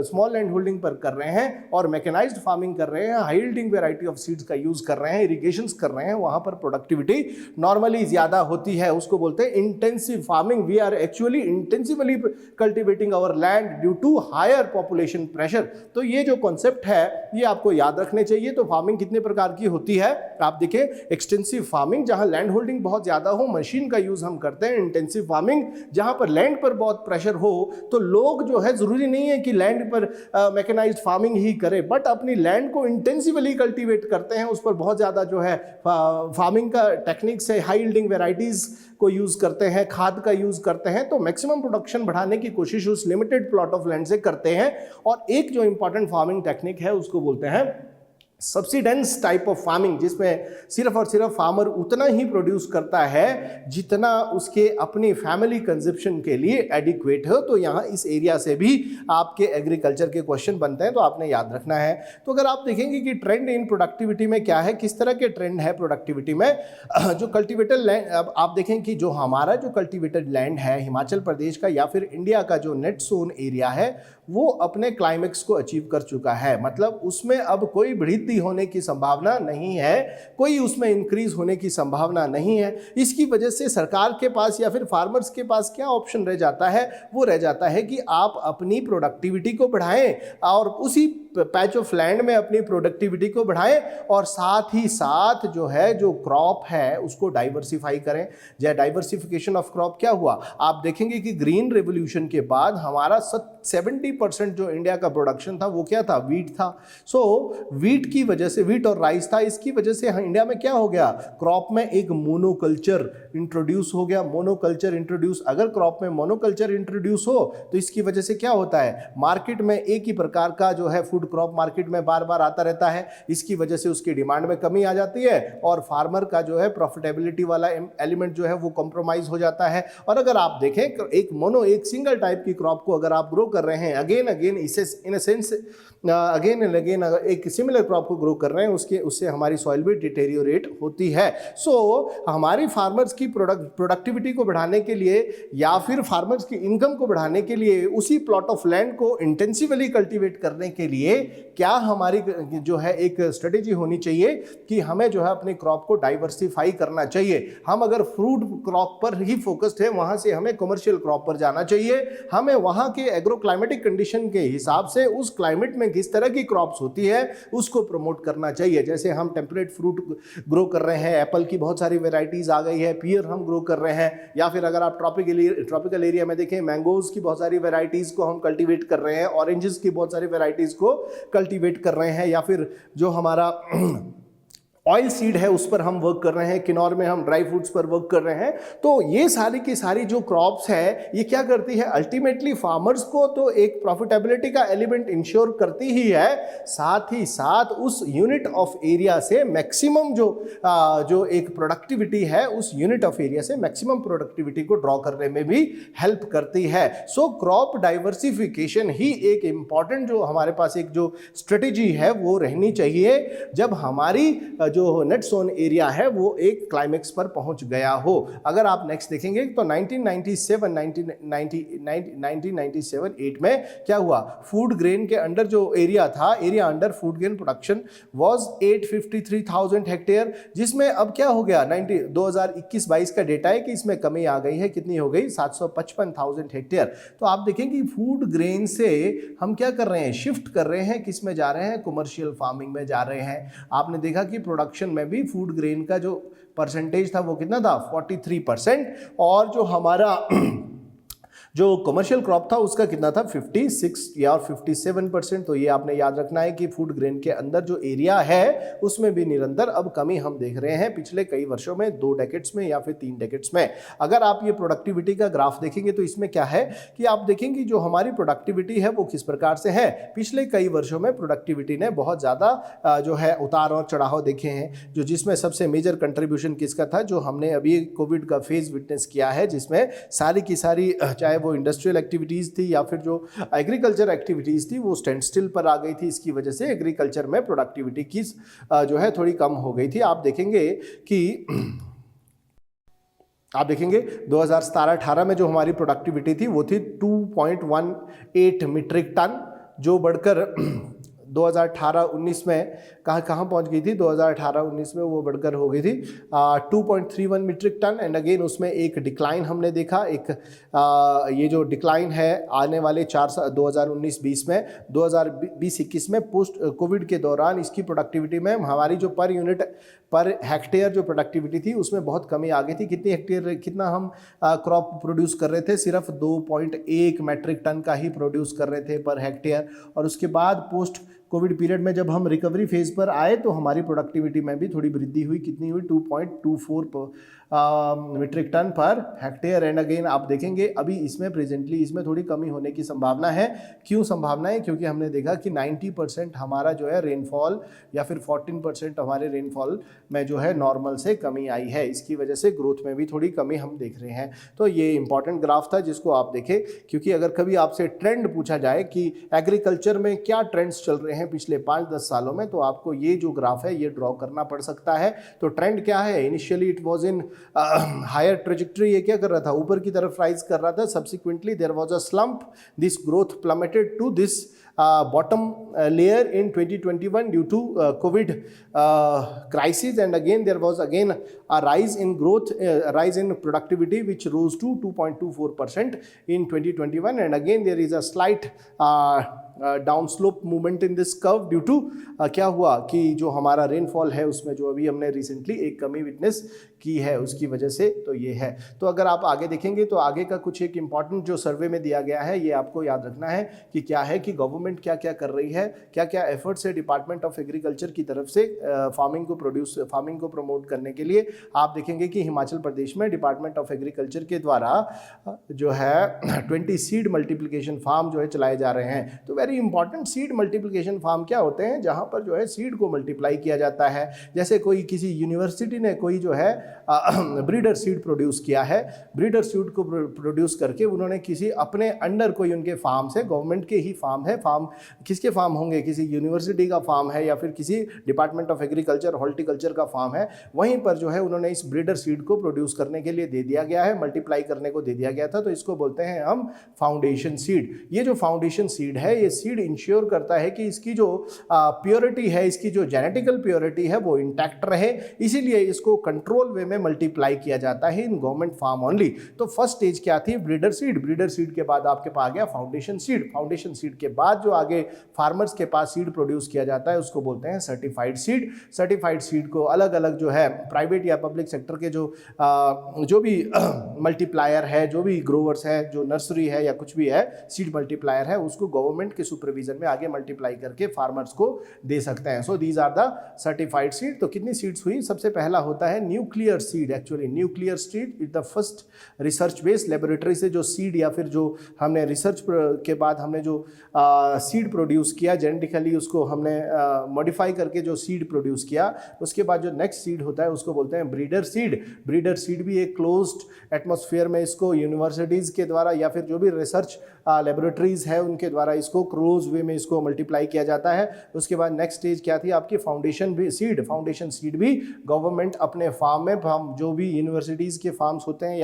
स्मॉल लैंड होल्डिंग पर कर रहे हैं और मैकेनाइज्ड फार्मिंग कर रहे हैं, high yielding variety of seeds का यूज कर रहे हैं, इरिगेशंस कर रहे हैं, वहां पर प्रोडक्टिविटी नॉर्मली ज्यादा होती है। उसको बोलते हैं intensive farming. We are actually intensively cultivating our land due to higher population pressure. तो ये जो कॉन्सेप्ट है ये आपको याद रखने चाहिए। तो फार्मिंग कितने प्रकार की होती है आप देखें, एक्सटेंसिव फार्मिंग जहां लैंड होल्डिंग बहुत ज्यादा हो, मशीन का यूज हम करते हैं। इंटेंसिव फार्मिंग जहां पर लैंड पर बहुत प्रेशर हो, तो लोग जो है जरूरी नहीं है कि लैंड पर मैकेनाइज्ड फार्मिंग ही करे, बट अपनी लैंड को इंटेंसिवली कल्टीवेट करते हैं, उस पर बहुत ज़्यादा जो है फार्मिंग का टेक्निक से हाई यील्डिंग वेराइटीज़ को यूज़ करते हैं, खाद का यूज़ करते हैं, तो मैक्सिमम प्रोडक्शन बढ़ाने की कोशिश उस लिमिटेड प्लॉट ऑफ लैंड से करते हैं। और एक जो इंपॉर्टेंट फार्मिंग टेक्निक है उसको बोलते हैं सब्सिडेंस टाइप ऑफ फार्मिंग, जिसमें सिर्फ और सिर्फ फार्मर उतना ही प्रोड्यूस करता है जितना उसके अपनी फैमिली कंजप्शन के लिए एडिक्वेट हो। तो यहाँ इस एरिया से भी आपके एग्रीकल्चर के क्वेश्चन बनते हैं, तो आपने याद रखना है। तो अगर आप देखेंगे कि ट्रेंड इन प्रोडक्टिविटी में क्या है, किस तरह के ट्रेंड है प्रोडक्टिविटी में, जो कल्टिवेटेड लैंड, अब आप देखें कि जो हमारा जो कल्टिवेटेड लैंड है हिमाचल प्रदेश का या फिर इंडिया का जो नेट सोन एरिया है, वो अपने क्लाइमेक्स को अचीव कर चुका है। मतलब उसमें अब कोई वृद्धि होने की संभावना नहीं है, कोई उसमें इंक्रीज होने की संभावना नहीं है। इसकी वजह से सरकार के पास या फिर फार्मर्स के पास क्या ऑप्शन रह जाता है, वो रह जाता है कि आप अपनी प्रोडक्टिविटी को बढ़ाएं और उसी पैच ऑफ लैंड में अपनी प्रोडक्टिविटी को बढ़ाएं और साथ ही साथ जो है जो क्रॉप है उसको डाइवर्सिफाई करें। जय डाइवर्सिफिकेशन ऑफ क्रॉप क्या हुआ, आप देखेंगे कि ग्रीन रेवोल्यूशन के बाद हमारा 70% जो इंडिया का प्रोडक्शन था वो क्या था, वीट था। सो वीट की वजह से, वीट और राइस था, इसकी वजह से इंडिया में क्या हो गया, क्रॉप में एक मोनोकल्चर इंट्रोड्यूस हो गया। मोनोकल्चर इंट्रोड्यूस, अगर क्रॉप में मोनोकल्चर इंट्रोड्यूस हो तो इसकी वजह से क्या होता है, मार्केट में एक ही प्रकार का जो है फूड क्रॉप मार्केट में बार बार आता रहता है। इसकी वजह से उसकी डिमांड में कमी आ जाती है और फार्मर का जो है प्रॉफिटेबिलिटी वाला एलिमेंट जो है वो कॉम्प्रोमाइज हो जाता है। और अगर आप देखें एक सिंगल टाइप की क्रॉप को अगर आप ग्रो कर रहे हैं again in a sense again and again, अगर एक सिमिलर क्रॉप को ग्रो कर रहे हैं उससे हमारी सॉइल भी डिटेरियोरेट होती है। सो हमारी फार्मर्स की प्रोडक्टिविटी को बढ़ाने के लिए या फिर फार्मर्स की इनकम को बढ़ाने के लिए उसी प्लॉट ऑफ लैंड को इंटेंसिवली कल्टीवेट करने के लिए क्या हमारी जो है एक स्ट्रेटेजी होनी चाहिए कि हमें जो है अपने क्रॉप को डाइवर्सिफाई करना चाहिए। हम अगर फ्रूट क्रॉप पर ही फोकस्ड है, वहां से हमें कमर्शियल क्रॉप पर जाना चाहिए। हमें वहां के एग्रो क्लाइमेटिक कंडीशन के हिसाब से उस क्लाइमेट में किस तरह की क्रॉप्स होती है उसको प्रमोट करना चाहिए। जैसे हम टेम्परेट फ्रूट ग्रो कर रहे हैं, एप्पल की बहुत सारी वेराइटीज आ गई है, पियर हम ग्रो कर रहे हैं, या फिर अगर आप ट्रॉपिकल एरिया में देखें मैंगोज की बहुत सारी वेराइटीज को हम कल्टीवेट कर रहे हैं, ऑरेंजेस की बहुत सारी वेराइटीज को कल्टीवेट कर रहे हैं, या फिर जो हमारा ऑयल सीड है उस पर हम वर्क कर रहे हैं, किन्नौर में हम ड्राई फ्रूट्स पर वर्क कर रहे हैं। तो ये सारी की सारी जो क्रॉप्स है ये क्या करती है, अल्टीमेटली फार्मर्स को तो एक प्रॉफिटेबिलिटी का एलिमेंट इंश्योर करती ही है, साथ ही साथ उस यूनिट ऑफ एरिया से मैक्सिमम जो एक प्रोडक्टिविटी है उस यूनिट ऑफ एरिया से मैक्सिमम प्रोडक्टिविटी को ड्रॉ करने में भी हेल्प करती है। सो क्रॉप डाइवर्सिफिकेशन ही एक इंपॉर्टेंट जो हमारे पास एक जो स्ट्रेटेजी है वो रहनी चाहिए जब हमारी जो नेट सोन एरिया है वो एक क्लाइमेक्स पर पहुंच गया हो। अगर आप नेक्स्ट देखेंगे तो 1997-8 में क्या हुआ, फूड ग्रेन के अंडर जो एरिया था, area under food grain production was 853,000 hectare, जिसमें अब क्या हो गया 2021-22 का डेटा है कि इसमें कमी आ गई है, कितनी हो गई 755,000 हेक्टेयर। तो आप देखेंगे फूड ग्रेन से हम क्या कर रहे हैं, शिफ्ट कर रहे हैं, किस में जा रहे हैं, कमर्शियल फार्मिंग में जा रहे हैं। आपने देखा कि प्रोडक्शन में भी फूड ग्रेन का जो परसेंटेज था वो कितना था 43%, और जो हमारा जो कमर्शियल क्रॉप था उसका कितना था 56 या 57%। तो ये आपने याद रखना है कि फूड ग्रेन के अंदर जो एरिया है उसमें भी निरंतर अब कमी हम देख रहे हैं पिछले कई वर्षों में, 2 डेकेड्स में या फिर 3 डेकेड्स में। अगर आप ये प्रोडक्टिविटी का ग्राफ देखेंगे तो इसमें क्या है कि आप देखेंगे जो हमारी प्रोडक्टिविटी है वो किस प्रकार से है। पिछले कई वर्षों में प्रोडक्टिविटी ने बहुत ज़्यादा जो है उतार और चढ़ाव देखे हैं, जो जिसमें सबसे मेजर कंट्रीब्यूशन किसका था, जो हमने अभी कोविड का फेज विटनेस किया है, जिसमें सारी की सारी चाहे वो इंडस्ट्रियल एक्टिविटीज़ थी या फिर जो एग्रीकल्चर एक्टिविटीज़ थी वो स्टैंड स्टिल पर आ गई थी। इसकी वजह से एग्रीकल्चर में प्रोडक्टिविटी की जो है थोड़ी कम हो गई थी। आप देखेंगे कि 2017-18 में जो हमारी प्रोडक्टिविटी थी वो थी 2.18 मीट्रिक टन, जो बढ़कर 2018-19 में कहाँ पहुंच गई थी, 2018-19 में वो बढ़कर हो गई थी 2.31 मीट्रिक टन। एंड अगेन उसमें एक डिक्लाइन हमने देखा, एक ये जो डिक्लाइन है आने वाले 2019-20 में, 2020-21 में पोस्ट कोविड के दौरान इसकी प्रोडक्टिविटी में हमारी जो पर हेक्टेयर जो प्रोडक्टिविटी थी उसमें बहुत कमी आ गई थी। कितना हम क्रॉप प्रोड्यूस कर रहे थे, सिर्फ 2.1 मैट्रिक टन का ही प्रोड्यूस कर रहे थे पर हेक्टेयर। और उसके बाद पोस्ट कोविड पीरियड में जब हम रिकवरी फेज पर आए तो हमारी प्रोडक्टिविटी में भी थोड़ी वृद्धि हुई, कितनी हुई 2.24 metric ton per hectare. And again आप देखेंगे अभी इसमें प्रेजेंटली इसमें थोड़ी कमी होने की संभावना है। क्यों संभावना है? क्योंकि हमने देखा कि 90% हमारा जो है रेनफॉल या फिर 14% हमारे रेनफॉल में जो है नॉर्मल से कमी आई है। इसकी वजह से ग्रोथ में भी थोड़ी कमी हम देख रहे हैं। तो ये इंपॉर्टेंट ग्राफ था जिसको आप देखें, क्योंकि अगर कभी आपसे ट्रेंड पूछा जाए कि एग्रीकल्चर में क्या ट्रेंड्स चल रहे हैं पिछले 5-10 सालों में, तो आपको ये जो ग्राफ है ये ड्रॉ करना पड़ सकता है। तो ट्रेंड क्या है? Initially it was in higher trajectory. ये क्या कर रहा था? ऊपर की तरफ राइज कर रहा था। Subsequently there was a slump, this growth plummeted to this bottom layer in 2021 due to COVID crisis, and again there was again a rise in growth, rise in productivity, which rose to 2.24% in 2021, and again there is a slight down slope movement in this curve due to क्या हुआ कि जो हमारा rainfall है उसमें जो अभी हमने रिसेंटली एक कमी विटनेस की है उसकी वजह से। तो ये है। तो अगर आप आगे देखेंगे तो आगे का कुछ एक इंपॉर्टेंट जो सर्वे में दिया गया है ये आपको याद रखना है कि क्या है कि गवर्नमेंट क्या क्या कर रही है, क्या क्या एफर्ट्स है डिपार्टमेंट ऑफ एग्रीकल्चर की तरफ से फार्मिंग को प्रमोट करने के लिए। आप देखेंगे कि हिमाचल प्रदेश में डिपार्टमेंट ऑफ एग्रीकल्चर के द्वारा जो है 20 सीड मल्टीप्लिकेशन फार्म जो है चलाए जा रहे हैं। तो very important, seed multiplication farm क्या होते हैं? जहां पर जो है सीड को मल्टीप्लाई किया जाता है। जैसे कोई किसी यूनिवर्सिटी ने कोई जो है ब्रीडर सीड प्रोड्यूस किया है, ब्रीडर सीड को प्रोड्यूस करके उन्होंने किसी अपने अंडर कोई उनके फार्म से, गवर्नमेंट के ही फार्म है, फार्म किसके फार्म होंगे? किसी यूनिवर्सिटी का फार्म है या फिर किसी डिपार्टमेंट ऑफ एग्रीकल्चर हॉर्टिकल्चर का फार्म है। वहीं पर जो है उन्होंने इस ब्रीडर सीड को प्रोड्यूस करने के लिए दे दिया गया है, मल्टीप्लाई करने को दे दिया गया था। तो इसको बोलते हैं हम फाउंडेशन सीड। ये जो फाउंडेशन सीड है ये सीड इंश्योर करता है कि इसकी जो प्योरिटी है, इसकी जो जेनेटिकल प्योरिटी है वो इंटैक्ट रहे, इसीलिए इसको कंट्रोल वे में मल्टीप्लाई किया जाता है इन गवर्नमेंट फार्म ओनली। तो फर्स्ट स्टेज क्या थी? Breeder seed. ब्रीडर सीड के बाद आपके पास आ गया फाउंडेशन सीड। फाउंडेशन सीड के बाद जो आगे फार्मर्स के पास सीड प्रोड्यूस किया जाता है उसको बोलते हैं सर्टिफाइड सीड। सर्टिफाइड सीड को अलग अलग जो है प्राइवेट या पब्लिक सेक्टर के जो भी मल्टीप्लायर है, जो भी ग्रोवर्स है, जो नर्सरी है या कुछ भी है सीड मल्टीप्लायर है, उसको गवर्नमेंट के सुपरविजन में आगे मल्टीप्लाई करके फार्मर्स को दे सकते हैं। So these are the certified seed. तो कितनी सीड्स हुई? सबसे पहला होता है nuclear seed. Actually nuclear seed is the first research based laboratory से जो सीड या फिर जो हमने रिसर्च के बाद हमने जो सीड प्रोड्यूस किया जेनेटिकली, उसको हमने मॉडिफाई करके जो सीड प्रोड्यूस किया, उसके बाद जो नेक्स्ट सीड होता है उसको बोलते हैं ब्रीडर सीड। ब्रीडर सीड भी एक क्लोज्ड एटमॉस्फेयर में इसको यूनिवर्सिटीज़ के द्वारा या फिर जो भी रिसर्च लेबोरेटरीज है उनके द्वारा इसको क्लोज वे में इसको मल्टीप्लाई किया जाता है। उसके बाद नेक्स्ट स्टेज क्या थी आपकी? फाउंडेशन भी सीड। फाउंडेशन सीड भी गवर्नमेंट अपने फार्म में, जो भी यूनिवर्सिटीज़ के फार्म्स होते हैं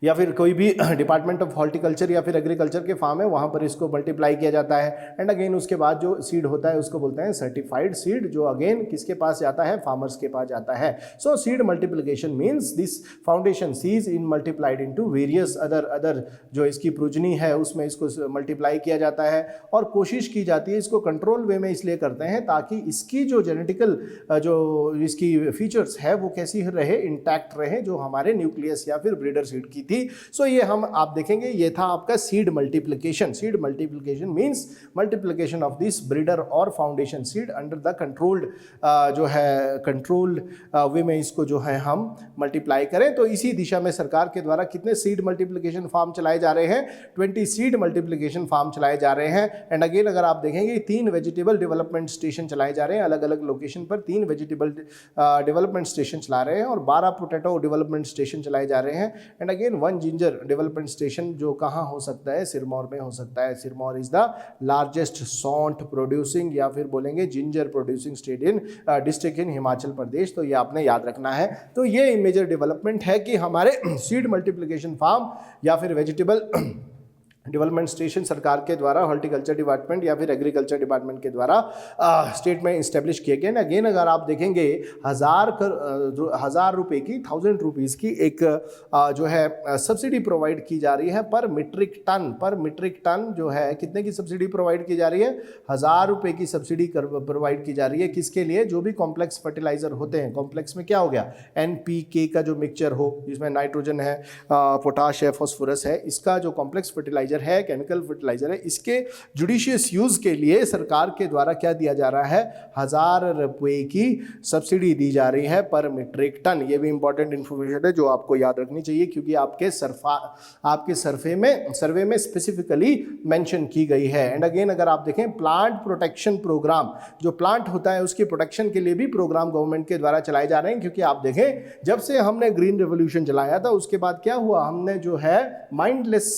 या फिर कोई भी डिपार्टमेंट ऑफ हॉर्टिकल्चर या फिर एग्रीकल्चर के फार्म है, वहाँ पर इसको मल्टीप्लाई किया जाता है। एंड अगेन उसके बाद जो सीड होता है उसको बोलते हैं सर्टिफाइड सीड, जो अगेन किसके पास जाता है? फार्मर्स के पास जाता है। So seed multiplication means this foundation सीज in multiplied into various other जो इसकी प्रोजनी है उसमें इसको मल्टीप्लाई किया जाता है और कोशिश की जाती है इसको कंट्रोल वे में इसलिए करते हैं ताकि इसकी जो जेनेटिकल जो इसकी फीचर्स है वो कैसी रहे? इंटैक्ट रहे, जो हमारे न्यूक्लियस या फिर ब्रीडर सीड की थी। सो ये हम आप देखेंगे ये था आपका seed multiplication. Seed multiplication means multiplication of this breeder और foundation seed under the controlled जो है कंट्रोल्ड वे में इसको जो है हम मल्टीप्लाई करें। तो इसी दिशा में सरकार के द्वारा कितने सीड मल्टीप्लिकेशन फार्म चलाए जा रहे हैं? 20 सीड मल्टीप्लिकेशन फार्म चलाए जा रहे हैं। एंड अगेन अगर आप देखेंगे 3 वेजिटेबल डेवलपमेंट स्टेशन चलाए जा रहे हैं, अलग अलग लोकेशन पर 3 वेजिटेबल डेवलपमेंट स्टेशन चला रहे हैं और 12 पोटैटो डेवलपमेंट स्टेशन चलाए जा रहे हैं। And again 1 ginger development station जो कहाँ हो सकता है? सिरमौर में हो सकता है। Sirmaur is the largest sonth producing या फिर बोलेंगे ginger producing state in district in Himachal Pradesh. तो ये आपने याद रखना है। तो ये मेजर डेवलपमेंट है कि हमारे सीड मल्टीप्लिकेशन फार्म या फिर वेजिटेबल डेवलपमेंट स्टेशन सरकार के द्वारा हॉर्टिकल्चर डिपार्टमेंट या फिर एग्रीकल्चर डिपार्टमेंट के द्वारा स्टेट में इस्टेब्लिश किए गए। अगेन अगर आप देखेंगे 1000 रुपये की 1000 रुपीज़ की एक जो है सब्सिडी प्रोवाइड की जा रही है पर मीट्रिक टन जो है कितने की सब्सिडी प्रोवाइड की जा रही है? 1000 रुपये की सब्सिडी प्रोवाइड की जा रही है। किसके लिए? जो भी कॉम्प्लेक्स फर्टिलाइजर होते हैं। कॉम्प्लेक्स में क्या हो गया? NPK का जो मिक्सचर हो जिसमें नाइट्रोजन है, पोटाश है, फॉस्फोरस है, इसका जो कॉम्प्लेक्स फर्टिलाइजर फर्टिलाइजर है, केमिकल फर्टिलाइजर है, इसके जुडिशियस यूज़ के लिए सरकार के द्वारा क्या दिया जा रहा है, 1000 रुपये की सब्सिडी दी जा रही है पर मीट्रिक टन। ये भी इंपॉर्टेंट इन्फॉर्मेशन है जो आपको याद रखनी चाहिए, क्योंकि आपके सर्वे में स्पेसिफिकली मेंशन की गई है। एंड अगेन अगर आप देखें प्लांट प्रोटेक्शन प्रोग्राम, जो प्लांट होता है उसकी प्रोटेक्शन के लिए भी प्रोग्राम गवर्नमेंट के द्वारा चलाए जा रहे हैं, क्योंकि आप देखें जब से हमने ग्रीन रेवोल्यूशन चलाया था उसके बाद क्या हुआ, हमने जो है mindless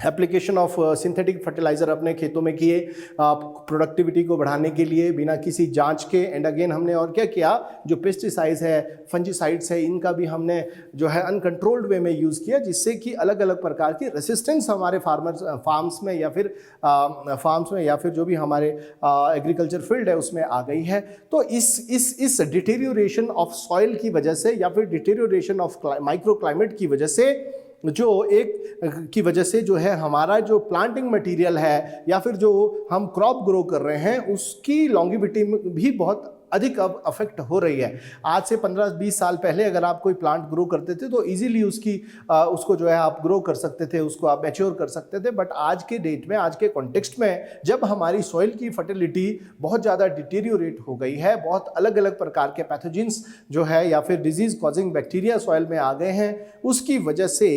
application of synthetic fertiliser अपने खेतों में किए प्रोडक्टिविटी को बढ़ाने के लिए बिना किसी जांच के। एंड अगेन हमने और क्या किया, जो पेस्टिसाइड्स है, फंजीसाइड्स है, इनका भी हमने जो है अनकंट्रोल्ड वे में यूज़ किया, जिससे कि अलग अलग प्रकार की रेसिस्टेंस हमारे फार्म्स में या फिर जो भी हमारे एग्रीकल्चर फील्ड है उसमें आ गई है। तो इस डिटेरियोरेशन ऑफ सॉइल की वजह से या फिर डिटेरियोरेशन ऑफ माइक्रो क्लाइमेट की वजह से जो है हमारा जो प्लांटिंग मटेरियल है या फिर जो हम क्रॉप ग्रो कर रहे हैं उसकी लॉन्गिविटी में भी बहुत अधिक अब अफेक्ट हो रही है। आज से 15-20 साल पहले अगर आप कोई प्लांट ग्रो करते थे तो इजीली उसको जो है आप ग्रो कर सकते थे, उसको आप मैच्योर कर सकते थे। बट आज के डेट में, आज के कॉन्टेक्स्ट में, जब हमारी सॉइल की फर्टिलिटी बहुत ज़्यादा डिटेरियोरेट हो गई है, बहुत अलग अलग प्रकार के पैथोजेंस जो है या फिर डिजीज कॉजिंग बैक्टीरिया सॉइल में आ गए हैं, उसकी वजह से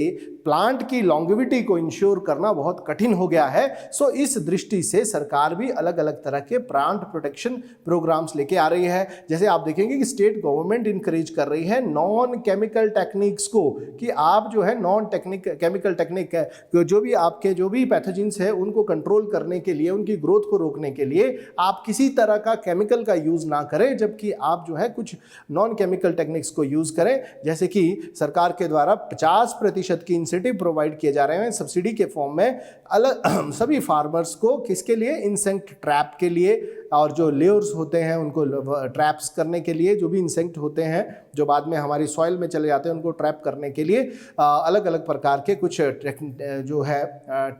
प्लांट की लॉन्गिविटी को इंश्योर करना बहुत कठिन हो गया है। सो इस दृष्टि से सरकार भी अलग अलग तरह के प्लांट प्रोटेक्शन प्रोग्राम्स लेके आ रही है। जैसे आप देखेंगे कि स्टेट गवर्नमेंट इंकरेज कर रही है नॉन केमिकल टेक्निक्स को, कि आप जो है नॉन केमिकल टेक्निक जो भी पैथोजेंस है उनको कंट्रोल करने के लिए, उनकी ग्रोथ को रोकने के लिए आप किसी तरह का केमिकल का यूज ना करें, जबकि आप जो है कुछ नॉन केमिकल टेक्निक्स को यूज करें। जैसे कि सरकार के द्वारा 50% की इंसेंटिव प्रोवाइड किए जा रहे हैं सब्सिडी के फॉर्म में अलग सभी फार्मर्स को, किसके लिए, इंसेक्ट ट्रैप के लिए, और जो लेयर्स होते हैं उनको ट्रैप्स करने के लिए, जो भी इंसेक्ट होते हैं जो बाद में हमारी सॉइल में चले जाते हैं उनको ट्रैप करने के लिए अलग अलग प्रकार के कुछ जो है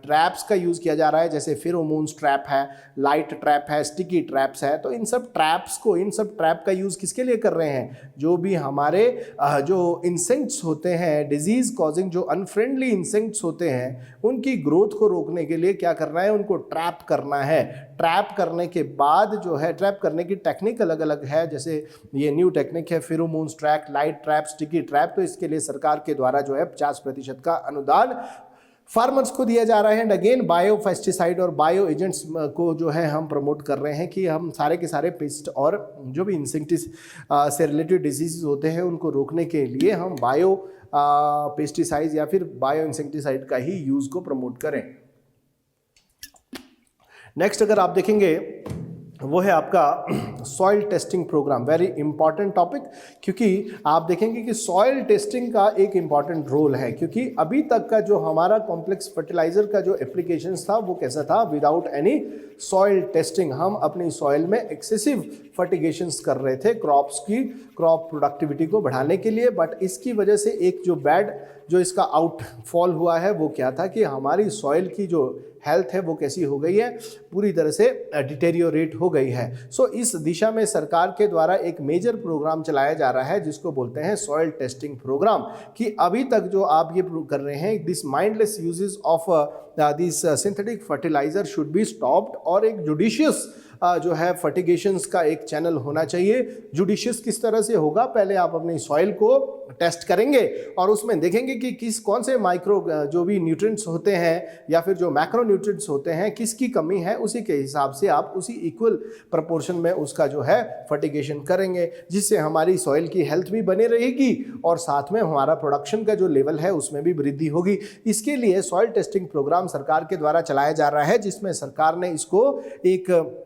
ट्रैप्स का यूज़ किया जा रहा है। जैसे फेरोमोन्स ट्रैप है, लाइट ट्रैप है, स्टिकी ट्रैप्स है। तो इन सब ट्रैप का यूज़ किसके लिए कर रहे हैं, जो भी हमारे जो इंसेक्ट्स होते हैं, डिजीज कॉजिंग जो अनफ्रेंडली इंसेक्ट्स होते हैं, उनकी ग्रोथ को रोकने के लिए क्या करना है, उनको ट्रैप करना है। ट्रैप करने के बाद जो है, ट्रैप करने की टेक्निक अलग अलग है, जैसे ये न्यू टेक्निक है pheromones trap, light trap, sticky trap. तो इसके लिए सरकार के द्वारा जो है 50% का अनुदान फार्मर्स को दिया जा रहा है। एंड अगेन बायो पेस्टिसाइड और बायो एजेंट्स को जो है हम प्रमोट कर रहे हैं कि हम सारे के सारे पेस्ट और जो भी इंसेक्टिस से रिलेटेड डिजीज होते हैं उनको रोकने के लिए हम बायो पेस्टिसाइड या फिर बायो इंसेक्टिसाइड का ही यूज़ को प्रमोट करें। नेक्स्ट अगर आप देखेंगे वो है आपका soil testing programme. Very important topic, क्योंकि आप देखेंगे कि सॉइल टेस्टिंग का एक इंपॉर्टेंट रोल है, क्योंकि अभी तक का जो हमारा कॉम्प्लेक्स फर्टिलाइजर का जो एप्लीकेशंस था वो कैसा था, विदाउट एनी सॉइल टेस्टिंग। हम अपनी सॉइल में एक्सेसिव फर्टिगेशंस कर रहे थे क्रॉप प्रोडक्टिविटी को बढ़ाने के लिए। बट इसकी वजह से एक जो इसका आउटफॉल हुआ है वो क्या था कि हमारी सॉइल की जो हेल्थ है वो कैसी हो गई है, पूरी तरह से डिटेरियोरेट हो गई है। सो इस दिशा में सरकार के द्वारा एक मेजर प्रोग्राम चलाया जा रहा है जिसको बोलते हैं सॉइल टेस्टिंग प्रोग्राम, कि अभी तक जो आप ये कर रहे हैं, this mindless usages of this synthetic fertiliser should be stopped, और एक जुडिशियस जो है फर्टिगेशंस का एक चैनल होना चाहिए। जुडिशियस किस तरह से होगा, पहले आप अपनी सॉइल को टेस्ट करेंगे और उसमें देखेंगे कि कौन से माइक्रो जो भी न्यूट्रिएंट्स होते हैं या फिर जो मैक्रो न्यूट्रिएंट्स होते हैं किसकी कमी है, उसी के हिसाब से आप उसी इक्वल प्रपोर्शन में उसका जो है फर्टिगेशन करेंगे, जिससे हमारी सॉइल की हेल्थ भी बनी रहेगी और साथ में हमारा प्रोडक्शन का जो लेवल है उसमें भी वृद्धि होगी। इसके लिए सॉइल टेस्टिंग प्रोग्राम सरकार के द्वारा चलाया जा रहा है, जिसमें सरकार ने इसको एक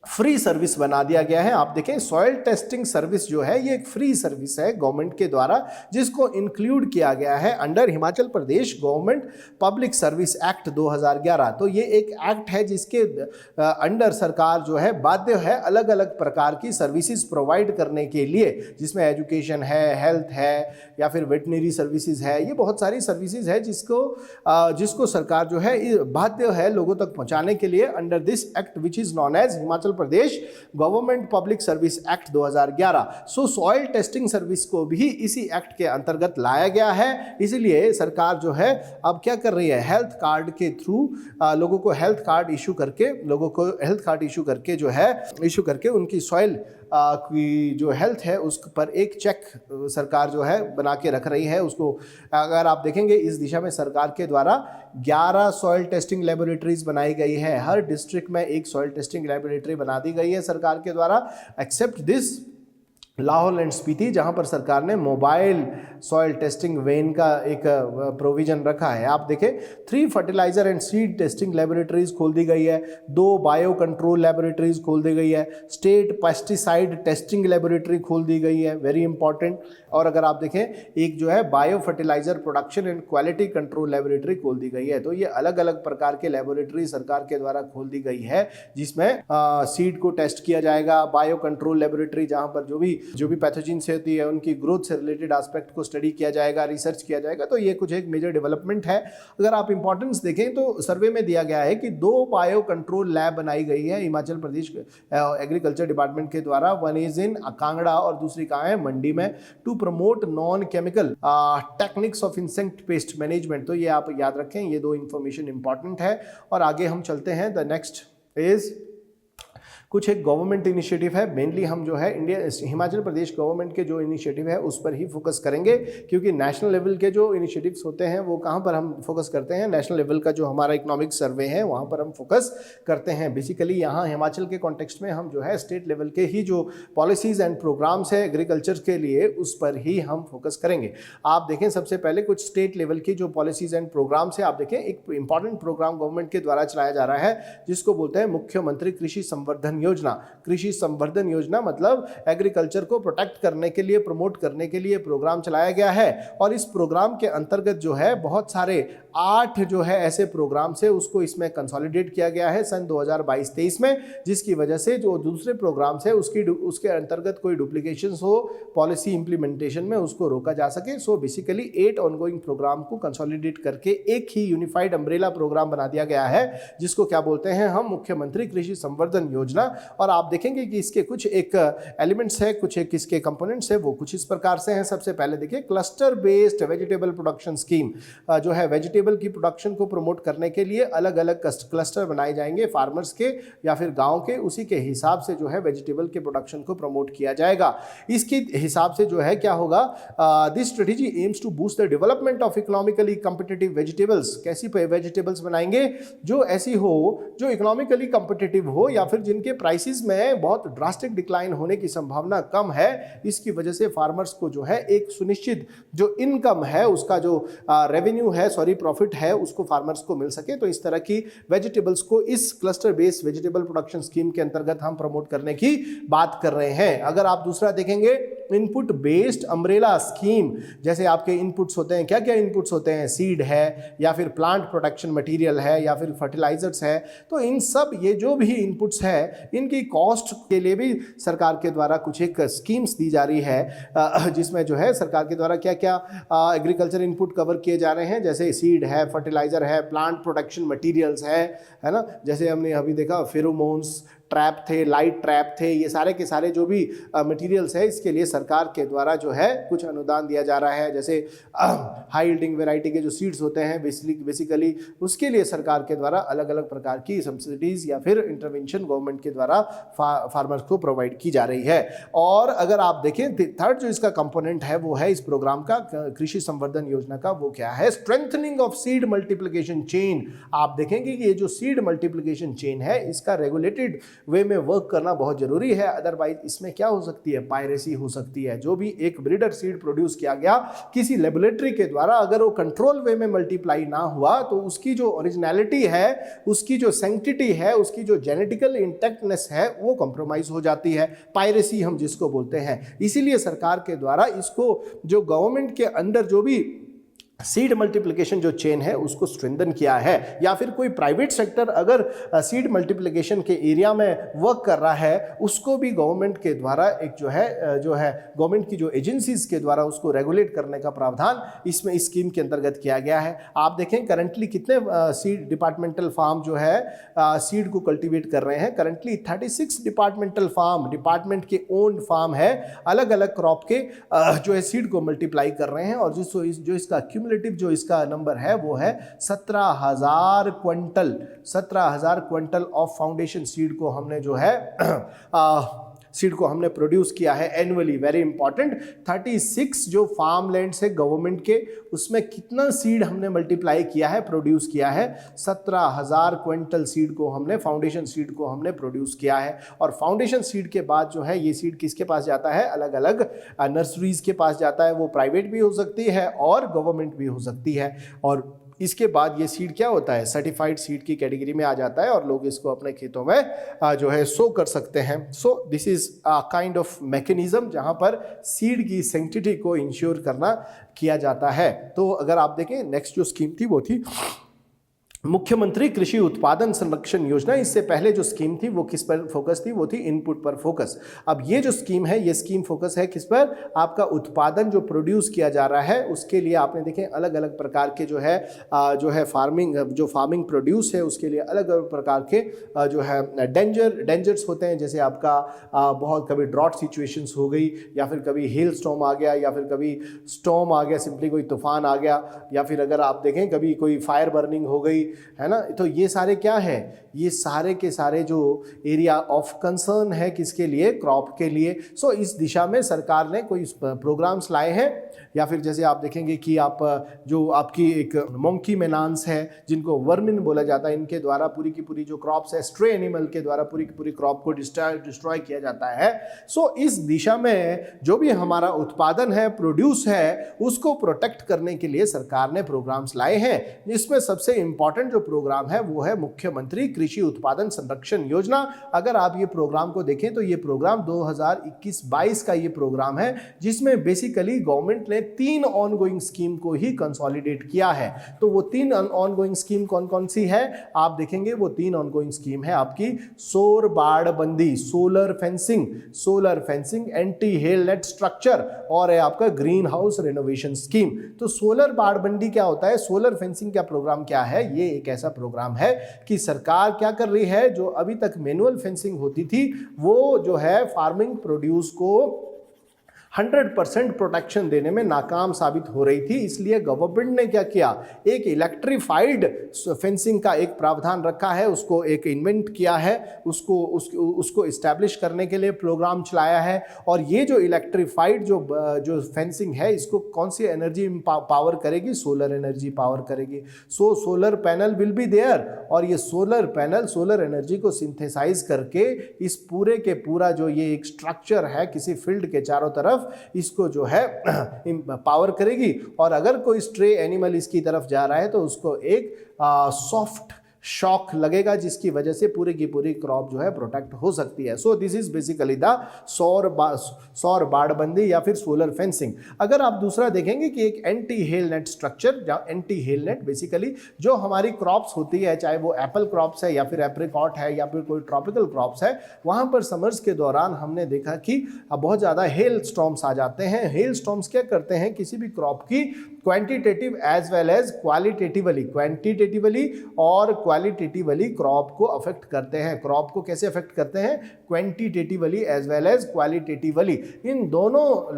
फ्री सर्विस बना दिया गया है। आप देखें सॉइल टेस्टिंग सर्विस जो है ये एक फ्री सर्विस है गवर्नमेंट के द्वारा, जिसको इंक्लूड किया गया है under Himachal Pradesh government public service act 2011। तो ये एक एक्ट है जिसके अंडर सरकार जो है बाध्य है अलग अलग प्रकार की सर्विसेज प्रोवाइड करने के लिए, जिसमें एजुकेशन है, हेल्थ है या फिर वेटनरी सर्विसेज है। ये बहुत सारी सर्विसेज है जिसको सरकार जो है बाध्य है लोगों तक पहुँचाने के लिए under this act which is known as Himachal Pradesh government public service act 2011। So soil testing service को भी इसी एक्ट के अंतर्गत लाया गया है। इसलिए सरकार जो है अब क्या कर रही है, हेल्थ कार्ड के थ्रू लोगों को हेल्थ कार्ड इशू करके जो है उनकी सॉइल की जो हेल्थ है उस पर एक चेक सरकार जो है बना के रख रही है। उसको अगर आप देखेंगे इस दिशा में सरकार के द्वारा 11 सॉइल टेस्टिंग लेबोरेटरीज बनाई गई है। हर डिस्ट्रिक्ट में एक सॉइल टेस्टिंग लेबोरेटरी बना दी गई है सरकार के द्वारा, except this Lahaul and Spiti, जहां पर सरकार ने मोबाइल सॉइल टेस्टिंग वेन का एक प्रोविजन रखा है। आप देखें 3 fertiliser and seed testing laboratories खोल दी गई है, 2 बायो कंट्रोल लेबोरेटरीज खोल दी गई है, स्टेट पेस्टिसाइड टेस्टिंग लेबोरेटरी खोल दी गई है, वेरी इंपॉर्टेंट। और अगर आप देखें एक जो है bio fertiliser production and quality control laboratory खोल दी गई है। तो ये अलग अलग प्रकार के लेबोरेटरी सरकार के द्वारा खोल दी गई है, जिसमें सीड को टेस्ट किया जाएगा, बायो कंट्रोल लेबोरेटरी जहां पर जो भी पैथोजन से होती है उनकी ग्रोथ से रिलेटेड एस्पेक्ट को स्टडी किया जाएगा, रिसर्च किया जाएगा। तो ये कुछ एक मेजर डेवलपमेंट है। अगर आप इंपॉर्टेंस देखें तो सर्वे में दिया गया है कि 2 बायो कंट्रोल लैब बनाई गई है हिमाचल प्रदेश एग्रीकल्चर डिपार्टमेंट के द्वारा। वन इज इन कांगड़ा और दूसरी कहाँ है, मंडी में, to promote non chemical techniques of insect pest management. तो ये आप याद रखें, ये 2 इंफॉर्मेशन इंपॉर्टेंट है। और आगे हम चलते हैं, द नेक्स्ट इज कुछ एक गवर्नमेंट इनिशिएटिव है। मेनली हम जो है हिमाचल प्रदेश गवर्नमेंट के जो इनिशिएटिव है उस पर ही फोकस करेंगे, क्योंकि नेशनल लेवल के जो इनिशिएटिव्स होते हैं वो कहाँ पर हम फोकस करते हैं, नेशनल लेवल का जो हमारा इकोनॉमिक सर्वे है वहाँ पर हम फोकस करते हैं। बेसिकली यहाँ हिमाचल के कॉन्टेक्स्ट में हम जो है स्टेट लेवल के ही जो पॉलिसीज एंड प्रोग्राम्स है एग्रीकल्चर के लिए उस पर ही हम फोकस करेंगे। आप देखें सबसे पहले कुछ स्टेट लेवल की जो पॉलिसीज एंड प्रोग्राम्स है, आप देखें एक इंपॉर्टेंट प्रोग्राम गवर्नमेंट के द्वारा चलाया जा रहा है जिसको बोलते हैं मुख्यमंत्री कृषि संवर्धन योजना। कृषि संवर्धन योजना मतलब एग्रीकल्चर को प्रोटेक्ट करने के लिए, प्रमोट करने के लिए प्रोग्राम चलाया गया है। और इस प्रोग्राम के अंतर्गत जो है बहुत सारे 8 जो है ऐसे प्रोग्राम से उसको इसमें कंसोलिडेट किया गया है सन 2022-23 में, जिसकी वजह से जो दूसरे प्रोग्राम है उसके अंतर्गत कोई डुप्लीकेशंस हो पॉलिसी इंप्लीमेंटेशन में उसको रोका जा सके। सो बेसिकली 8 ऑनगोइंग प्रोग्राम को कंसोलिडेट करके एक ही यूनिफाइड अम्ब्रेला प्रोग्राम बना दिया गया है, जिसको क्या बोलते हैं हम, मुख्यमंत्री कृषि संवर्धन योजना। और आप देखेंगे कि इसके कुछ एक एलिमेंट्स है, कुछ एक इसके कंपोनेंट्स है, वो कुछ इस प्रकार से हैं। सबसे पहले देखिए cluster based vegetable production scheme, जो है वेजिटेबल की प्रोडक्शन को प्रमोट करने के लिए अलग अलग क्लस्टर बनाए जाएंगे फार्मर्स के या फिर गांव के, उसी के हिसाब से जो है वेजिटेबल के प्रोडक्शन को प्रमोट किया जाएगा। इसके हिसाब से जो है क्या होगा, this strategy aims to boost the development of economically competitive vegetables. कैसी वेजिटेबल्स बनाएंगे जो ऐसी हो जो इकोनॉमिकली कॉम्पिटिटिव हो या फिर जिनके प्राइसेस में बहुत ड्रास्टिक डिक्लाइन होने की संभावना कम है। इसकी वजह से फार्मर्स को जो है एक सुनिश्चित जो इनकम है उसका जो रेवेन्यू है, प्रॉफिट है, उसको फार्मर्स को मिल सके। तो इस तरह की वेजिटेबल्स को इस cluster based vegetable production scheme के अंतर्गत हम प्रमोट करने की बात कर रहे हैं। अगर आप दूसरा देखेंगे इनपुट बेस्ड अम्ब्रेला स्कीम, जैसे आपके इनपुट्स होते हैं, क्या क्या इनपुट्स होते हैं, सीड है या फिर प्लांट प्रोटेक्शन मटेरियल है या फिर फर्टिलाइजर्स है। तो इन सब ये जो भी इनपुट्स है इनकी कॉस्ट के लिए भी सरकार के द्वारा कुछ एक स्कीम्स दी जा रही है, जिसमें जो है सरकार के द्वारा क्या क्या एग्रीकल्चर इनपुट कवर किए जा रहे हैं, जैसे सीड है, फर्टिलाइजर है, प्लांट प्रोटेक्शन मटेरियल्स है ना। जैसे हमने अभी देखा फेरोमोन्स ट्रैप थे, लाइट ट्रैप थे, ये सारे के सारे जो भी मटेरियल्स है इसके लिए सरकार के द्वारा जो है कुछ अनुदान दिया जा रहा है। जैसे हाई यील्डिंग वैरायटी के जो सीड्स होते हैं बेसिकली उसके लिए सरकार के द्वारा अलग अलग प्रकार की सब्सिडीज या फिर इंटरवेंशन गवर्नमेंट के द्वारा फार्मर्स को प्रोवाइड की जा रही है। और अगर आप देखें थर्ड जो इसका कंपोनेंट है वो है इस प्रोग्राम का, कृषि संवर्धन योजना का, वो क्या है, strengthening of seed multiplication chain. आप देखेंगे कि ये जो सीड मल्टीप्लिकेशन चेन है इसका रेगुलेटेड वे में वर्क करना बहुत जरूरी है, अदरवाइज इसमें क्या हो सकती है, पायरेसी हो सकती है। जो भी एक ब्रीडर सीड प्रोड्यूस किया गया किसी लेबोरेटरी के द्वारा, अगर वो कंट्रोल वे में मल्टीप्लाई ना हुआ तो उसकी जो ओरिजिनलिटी है, उसकी जो सैंक्टिटी है, उसकी जो जेनेटिकल इंटैक्टनेस है वो कॉम्प्रोमाइज हो जाती है, पायरेसी हम जिसको बोलते हैं। इसीलिए सरकार के द्वारा इसको जो गवर्नमेंट के अंडर जो भी सीड मल्टीप्लिकेशन जो चेन है उसको स्ट्रेंथन किया है, या फिर कोई प्राइवेट सेक्टर अगर सीड मल्टीप्लिकेशन के एरिया में वर्क कर रहा है उसको भी गवर्नमेंट के द्वारा एक जो है गवर्नमेंट की जो एजेंसीज के द्वारा उसको रेगुलेट करने का प्रावधान इसमें इस स्कीम के अंतर्गत किया गया है। आप देखें करंटली कितने सीड डिपार्टमेंटल फार्म जो है सीड को कल्टीवेट कर रहे हैं। करंटली 36 डिपार्टमेंटल फार्म, डिपार्टमेंट के ओन्ड फार्म है, अलग अलग क्रॉप के जो है सीड को मल्टीप्लाई कर रहे हैं, और जो इसका जो इसका नंबर है वो है 17,000 क्विंटल ऑफ फाउंडेशन सीड को हमने जो है सीड को हमने प्रोड्यूस किया है एनुअली। वेरी इंपॉर्टेंट, 36 जो फार्म लैंड्स है गवर्नमेंट के, उसमें कितना सीड हमने मल्टीप्लाई किया है, प्रोड्यूस किया है, 17,000 क्विंटल सीड को हमने, फाउंडेशन सीड को हमने प्रोड्यूस किया है। और फाउंडेशन सीड के बाद जो है ये सीड किसके पास जाता है, अलग अलग नर्सरीज के पास जाता है। वो प्राइवेट भी हो सकती है और गवर्नमेंट भी हो सकती है, और इसके बाद ये सीड क्या होता है, सर्टिफाइड सीड की कैटेगरी में आ जाता है और लोग इसको अपने खेतों में जो है सो कर सकते हैं। So this is a kind of mechanism जहां पर सीड की सैंक्टिटी को इंश्योर करना किया जाता है। तो अगर आप देखें नेक्स्ट जो स्कीम थी वो थी मुख्यमंत्री कृषि उत्पादन संरक्षण योजना। इससे पहले जो स्कीम थी वो किस पर फोकस थी, वो थी इनपुट पर फोकस। अब ये जो स्कीम है ये स्कीम फोकस है किस पर, आपका उत्पादन जो प्रोड्यूस किया जा रहा है उसके लिए आपने देखें अलग अलग प्रकार के जो है फार्मिंग प्रोड्यूस है उसके लिए अलग अलग प्रकार के जो है डेंजर्स होते हैं। जैसे आपका बहुत कभी ड्रॉट सिचुएशंस हो गई, या फिर कभी हेल स्टॉर्म आ गया, या फिर कभी स्टॉर्म आ गया, सिंपली कोई तूफान आ गया, या फिर अगर आप देखें कभी कोई फायर बर्निंग हो गई, है ना। तो ये सारे क्या है, ये सारे के सारे जो एरिया ऑफ कंसर्न है किसके लिए, क्रॉप के लिए। सो इस दिशा में सरकार ने कोई प्रोग्राम्स लाए हैं, या फिर जैसे आप देखेंगे कि आप जो आपकी एक मोंकी मेनान्स है जिनको वर्मिन बोला जाता है, इनके द्वारा पूरी की पूरी जो क्रॉप्स है, स्ट्रे एनिमल के द्वारा पूरी की पूरी क्रॉप को डिस्ट्रॉय किया जाता है। सो इस दिशा में जो भी हमारा उत्पादन है, प्रोड्यूस है, उसको प्रोटेक्ट करने के लिए सरकार ने प्रोग्राम्स लाए हैं। इसमें सबसे इंपॉर्टेंट जो प्रोग्राम है वो है मुख्यमंत्री कृषि उत्पादन संरक्षण योजना। अगर आप ये प्रोग्राम को देखें तो ये प्रोग्राम 2021-22 का ये प्रोग्राम है, जिसमें बेसिकली गवर्नमेंट ने 3 ऑनगोइंग स्कीम को ही कंसोलिडेट किया है। तो वो 3 ऑनगोइंग स्कीम कौन कौन सी है आप देखेंगे, वो 3 ऑनगोइंग स्कीम है आपकी सौर बाड़बंदी, solar fencing, anti hail net structure, और है आपका ग्रीन हाउस रेनोवेशन स्कीम। तो सोलर बाड़बंदी क्या होता है, सोलर फेंसिंग का प्रोग्राम क्या है, ये एक ऐसा प्रोग्राम है कि सरकार क्या कर रही है, जो अभी तक मैनुअल फेंसिंग होती थी वो जो है फार्मिंग प्रोड्यूस को 100% प्रोटेक्शन देने में नाकाम साबित हो रही थी। इसलिए गवर्नमेंट ने क्या किया, एक इलेक्ट्रीफाइड फेंसिंग का एक प्रावधान रखा है, उसको एक इन्वेंट किया है, उसको इस्टेब्लिश करने के लिए प्रोग्राम चलाया है। और ये जो इलेक्ट्रीफाइड जो फेंसिंग है, इसको कौन सी एनर्जी पावर करेगी, सोलर एनर्जी पावर करेगी। So solar panel will be there, और ये सोलर पैनल सोलर एनर्जी को सिंथेसाइज करके इस पूरे के पूरा जो ये एक स्ट्रक्चर है किसी फील्ड के चारों तरफ, इसको जो है पावर करेगी। और अगर कोई स्ट्रे एनिमल इसकी तरफ जा रहा है तो उसको एक सॉफ्ट शॉक लगेगा, जिसकी वजह से पूरी की पूरी क्रॉप जो है प्रोटेक्ट हो सकती है। So this is basically the सौर बाड़बंदी या फिर सोलर फेंसिंग। अगर आप दूसरा देखेंगे कि एक एंटी हेल नेट स्ट्रक्चर, जहाँ एंटी हेल नेट बेसिकली जो हमारी क्रॉप्स होती है, चाहे वो एप्पल क्रॉप्स है या फिर एप्रिकॉट है या फिर कोई ट्रॉपिकल क्रॉप्स है, वहाँ पर समर्स के दौरान हमने देखा कि बहुत ज़्यादा हेल स्टॉर्म्स आ जाते हैं। हेल स्टॉर्म्स क्या करते हैं, किसी भी क्रॉप की quantitative as well as qualitatively और क्वालिटेटिवली क्रॉप को अफेक्ट करते हैं। क्रॉप को कैसे अफेक्ट करते हैं, quantitatively as well as qualitatively. इन दोनों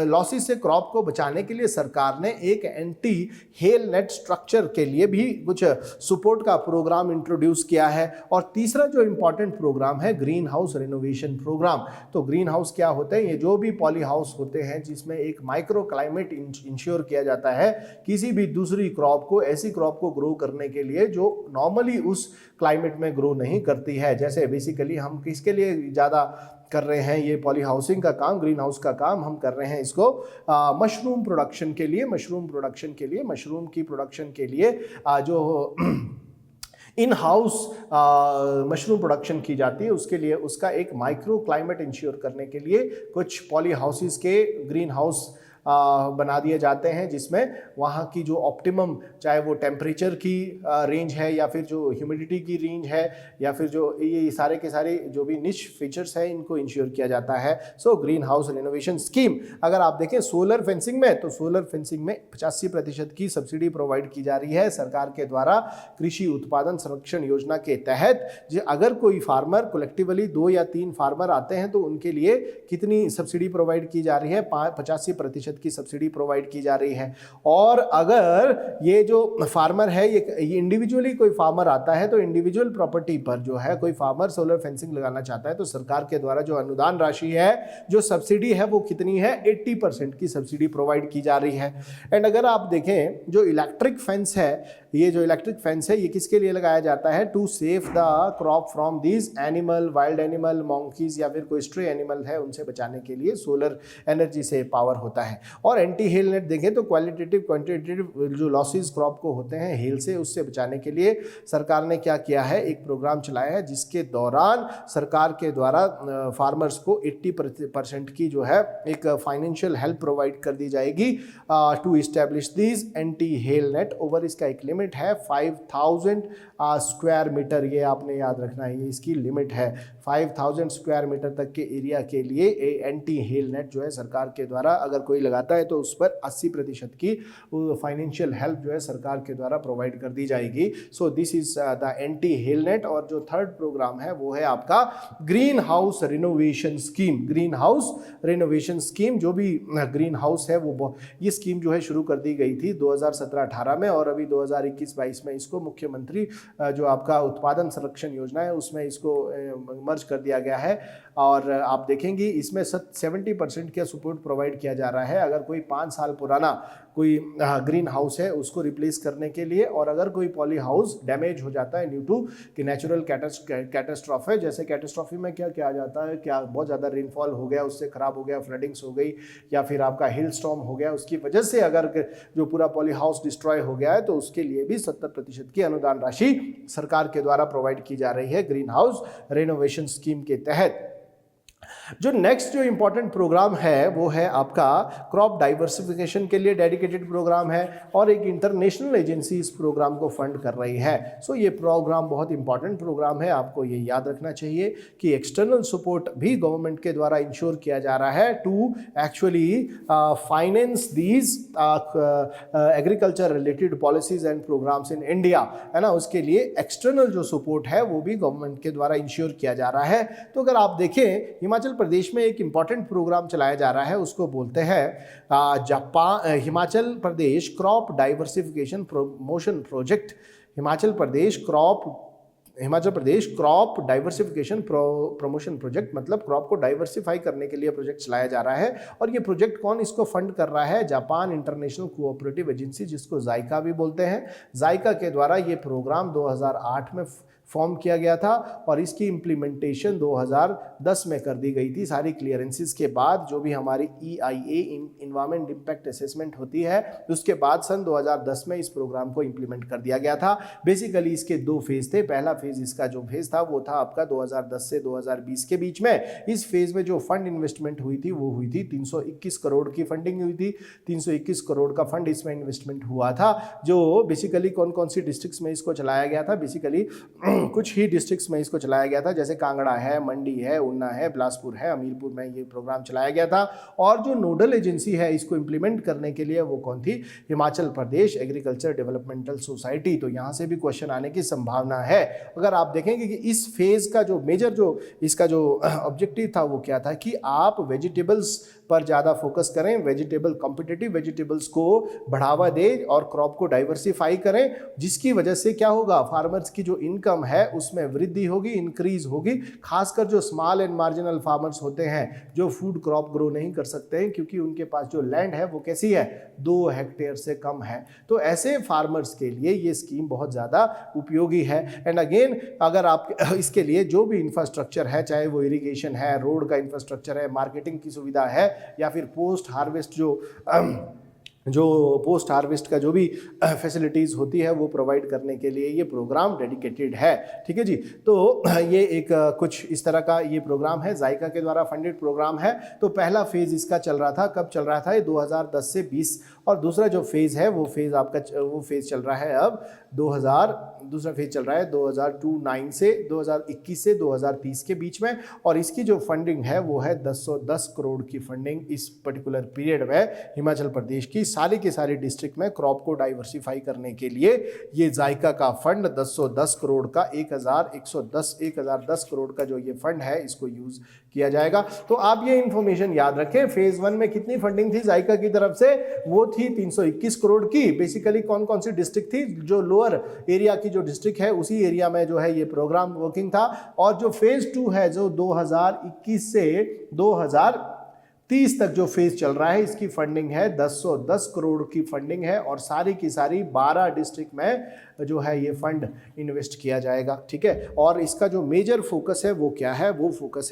लॉसेस से क्रॉप को बचाने के लिए सरकार ने एक एंटी हेल नेट स्ट्रक्चर के लिए भी कुछ सपोर्ट का प्रोग्राम इंट्रोड्यूस किया है। और तीसरा जो इंपॉर्टेंट प्रोग्राम है ग्रीन हाउस रेनोवेशन प्रोग्राम। तो ग्रीन हाउस क्या होते हैं, ये जो भी पॉली हाउस होते हैं जिसमें एक माइक्रो क्लाइमेट इंश्योर किया जाता है किसी भी दूसरी क्रॉप को, ऐसी क्रॉप को ग्रो करने के लिए जो नॉर्मली उस क्लाइमेट में ग्रो नहीं करती है। जैसे बेसिकली हम किसके लिए ज़्यादा कर रहे हैं ये पॉली हाउसिंग का काम, ग्रीन हाउस का काम हम कर रहे हैं इसको मशरूम प्रोडक्शन के लिए, मशरूम की प्रोडक्शन के लिए जो इन हाउस मशरूम प्रोडक्शन की जाती है, उसके लिए उसका एक माइक्रो क्लाइमेट इंश्योर करने के लिए कुछ पॉली हाउसेस के ग्रीन हाउस बना दिए जाते हैं, जिसमें वहाँ की जो ऑप्टिमम, चाहे वो टेम्परेचर की रेंज है या फिर जो ह्यूमिडिटी की रेंज है या फिर जो ये सारे के सारे जो भी निश फीचर्स है, इनको इंश्योर किया जाता है। So green house renovation scheme, अगर आप देखें सोलर फेंसिंग में, तो सोलर फेंसिंग में 85% की सब्सिडी प्रोवाइड की जा रही है सरकार के द्वारा कृषि उत्पादन संरक्षण योजना के तहत। अगर कोई फार्मर कलेक्टिवली 2 या 3 फार्मर आते हैं तो उनके लिए कितनी सब्सिडी प्रोवाइड की जा रही है? 85% की सब्सिडी प्रोवाइड की जा रही है। और अगर ये जो फार्मर है ये इंडिविजुअली कोई फार्मर आता है तो इंडिविजुअल प्रॉपर्टी पर जो है कोई फार्मर सोलर फेंसिंग लगाना चाहता है तो सरकार के द्वारा जो अनुदान राशि है, जो सब्सिडी है, वो कितनी है? 80% की सब्सिडी प्रोवाइड की जा रही है। एंड अगर आप देखें जो इलेक्ट्रिक फेंस है, ये जो इलेक्ट्रिक फेंस है ये किसके लिए लगाया जाता है? To save the crop from these animal, wild animal, monkeys या फिर कोई स्ट्रे एनिमल है उनसे बचाने के लिए सोलर एनर्जी से पावर होता है। और एंटी हेल नेट देखें तो क्वालिटेटिव क्वांटिटेटिव जो लॉसेस क्रॉप को होते हैं हेल से, उससे बचाने के लिए सरकार ने क्या किया है? एक प्रोग्राम चलाया है जिसके दौरान सरकार के द्वारा फार्मर्स को 80% की जो है एक फाइनेंशियल हेल्प प्रोवाइड कर दी जाएगी to establish these anti hail net over. इसका एक लिमिट है 5000 स्क्वायर मीटर, ये आपने याद रखना है, ये इसकी लिमिट है। 5000 स्क्वायर मीटर तक के एरिया के लिए एंटी हेल नेट जो है सरकार के द्वारा अगर कोई लगाता है तो उस पर 80% की फाइनेंशियल हेल्प जो है सरकार के द्वारा प्रोवाइड कर दी जाएगी। So this is the anti hail net. और जो थर्ड प्रोग्राम है वो है आपका green house renovation scheme. Green house renovation scheme, जो भी ग्रीन हाउस है वो ये स्कीम जो है शुरू कर दी गई थी 2017-18 में और अभी 2021-22 में इसको मुख्यमंत्री जो आपका उत्पादन संरक्षण योजना है उसमें इसको मर्ज कर दिया गया है। और आप देखेंगे इसमें 70% का सपोर्ट प्रोवाइड किया जा रहा है अगर कोई 5 साल पुराना कोई ग्रीन हाउस है उसको रिप्लेस करने के लिए, और अगर कोई पॉली हाउस डैमेज हो जाता है ड्यू टू कि नेचुरल कैटास्ट्रॉफ है, जैसे कैटास्ट्रॉफी में क्या किया जाता है, क्या बहुत ज़्यादा रेनफॉल हो गया उससे ख़राब हो गया, फ्लडिंग्स हो गई या फिर आपका हिल स्टॉर्म हो गया, उसकी वजह से अगर जो पूरा पॉली हाउस डिस्ट्रॉय हो गया है तो उसके लिए भी 70% की अनुदान राशि सरकार के द्वारा प्रोवाइड की जा रही है ग्रीन हाउस रिनोवेशन स्कीम के तहत। जो नेक्स्ट जो इंपॉर्टेंट प्रोग्राम है वो है आपका क्रॉप डाइवर्सिफिकेशन के लिए डेडिकेटेड प्रोग्राम है और एक इंटरनेशनल एजेंसी इस प्रोग्राम को फंड कर रही है। सो ये प्रोग्राम बहुत इंपॉर्टेंट प्रोग्राम है, आपको ये याद रखना चाहिए कि एक्सटर्नल सपोर्ट भी गवर्नमेंट के द्वारा इंश्योर किया जा रहा है to actually finance these agriculture related policies and programmes in India, है ना। उसके लिए एक्सटर्नल जो सपोर्ट है वो भी गवर्नमेंट के द्वारा इंश्योर किया जा रहा है। तो अगर आप देखें हिमाचल प्रदेश में एक इंपॉर्टेंट प्रोग्राम चलाया जा रहा है, उसको बोलते हैं Himachal Pradesh crop diversification promotion project. Himachal Pradesh crop diversification promotion project, मतलब क्रॉप को डाइवर्सिफाई करने के लिए प्रोजेक्ट चलाया जा रहा है। और ये प्रोजेक्ट कौन इसको फंड कर रहा है? जापान इंटरनेशनल कोऑपरेटिव एजेंसी, जिसको जायका भी बोलते हैं। जायका के द्वारा ये प्रोग्राम 2008 में फॉर्म किया गया था और इसकी इम्प्लीमेंटेशन 2010 में कर दी गई थी। सारी क्लियरेंसेस के बाद जो भी हमारी EIA इन्वायरमेंट इम्पैक्ट असेसमेंट होती है उसके बाद सन 2010 में इस प्रोग्राम को इम्प्लीमेंट कर दिया गया था। बेसिकली इसके 2 फेज़ थे। पहला फेज़ इसका जो फेज़ था वो था आपका 2010 से 2020 के बीच में। इस फेज़ में जो फंड इन्वेस्टमेंट हुई थी वो हुई थी 321 करोड़ की फंडिंग हुई थी। 321 करोड़ का फंड इसमें इन्वेस्टमेंट हुआ था, जो बेसिकली कौन कौन सी डिस्ट्रिक्ट्स में इसको चलाया गया था? बेसिकली कुछ ही डिस्ट्रिक्ट्स में इसको चलाया गया था, जैसे कांगड़ा है, मंडी है, ऊना है, बिलासपुर है, हमीरपुर में ये प्रोग्राम चलाया गया था। और जो नोडल एजेंसी है इसको इम्प्लीमेंट करने के लिए वो कौन थी? Himachal Pradesh agriculture developmental society. तो यहाँ से भी क्वेश्चन आने की संभावना है। अगर आप देखेंगे कि इस फेज का जो मेजर जो इसका जो ऑब्जेक्टिव था वो क्या था कि आप वेजिटेबल्स पर ज़्यादा फोकस करें, वेजिटेबल कॉम्पिटिटिव वेजिटेबल्स को बढ़ावा दें और क्रॉप को डाइवर्सिफाई करें, जिसकी वजह से क्या होगा? फार्मर्स की जो इनकम है उसमें वृद्धि होगी, इंक्रीज होगी। खासकर जो स्मॉल एंड मार्जिनल फार्मर्स होते हैं जो फूड क्रॉप ग्रो नहीं कर सकते हैं क्योंकि उनके पास जो लैंड है वो कैसी है? 2 हेक्टेयर से कम है। तो ऐसे फार्मर्स के लिए ये स्कीम बहुत ज़्यादा उपयोगी है। एंड अगेन अगर आप इसके लिए जो भी इंफ्रास्ट्रक्चर है, चाहे वो इरिगेशन है, रोड का इंफ्रास्ट्रक्चर है, मार्केटिंग की सुविधा है या फिर पोस्ट हार्वेस्ट जो जो पोस्ट हार्वेस्ट का जो भी फैसिलिटीज़ होती है वो प्रोवाइड करने के लिए ये प्रोग्राम डेडिकेटेड है। ठीक है जी। तो ये एक कुछ इस तरह का ये प्रोग्राम है, जायका के द्वारा फंडेड प्रोग्राम है। तो पहला फेज़ इसका चल रहा था, कब चल रहा था, ये 2010 से 20, और दूसरा जो फेज़ है वो फेज़ आपका वो फेज़ चल रहा है अब 2000, दूसरा फेज़ चल रहा है 2009 से 2021 से 2030 के बीच में, और इसकी जो फंडिंग है वो है 10 करोड़ की फंडिंग इस पर्टिकुलर पीरियड में हिमाचल प्रदेश की सारी के सारी डिस्ट्रिक्ट में क्रॉप को डाइवर्सिफाई करने के लिए ये जायका का फंड 10 करोड़ का 1010 करोड़ का जो ये फंड है इसको यूज किया जाएगा। तो आप ये इंफॉर्मेशन याद रखें, फेज 1 में कितनी फंडिंग थी जायका की तरफ से, वो थी 321 करोड़ की। बेसिकली कौन कौन सी डिस्ट्रिक्ट थी, जो लोअर एरिया की जो डिस्ट्रिक्ट है उसी एरिया में जो है ये प्रोग्राम वर्किंग था। और जो फेज 2 है जो 2021 से 2030 तक जो फेज चल रहा है, इसकी फंडिंग है 10 करोड़ की फंडिंग है, और सारी की सारी 12 डिस्ट्रिक्ट में जो है ये फंड इन्वेस्ट किया जाएगा। ठीक है। और इसका जो मेजर फोकस है वो क्या है, वो फोकस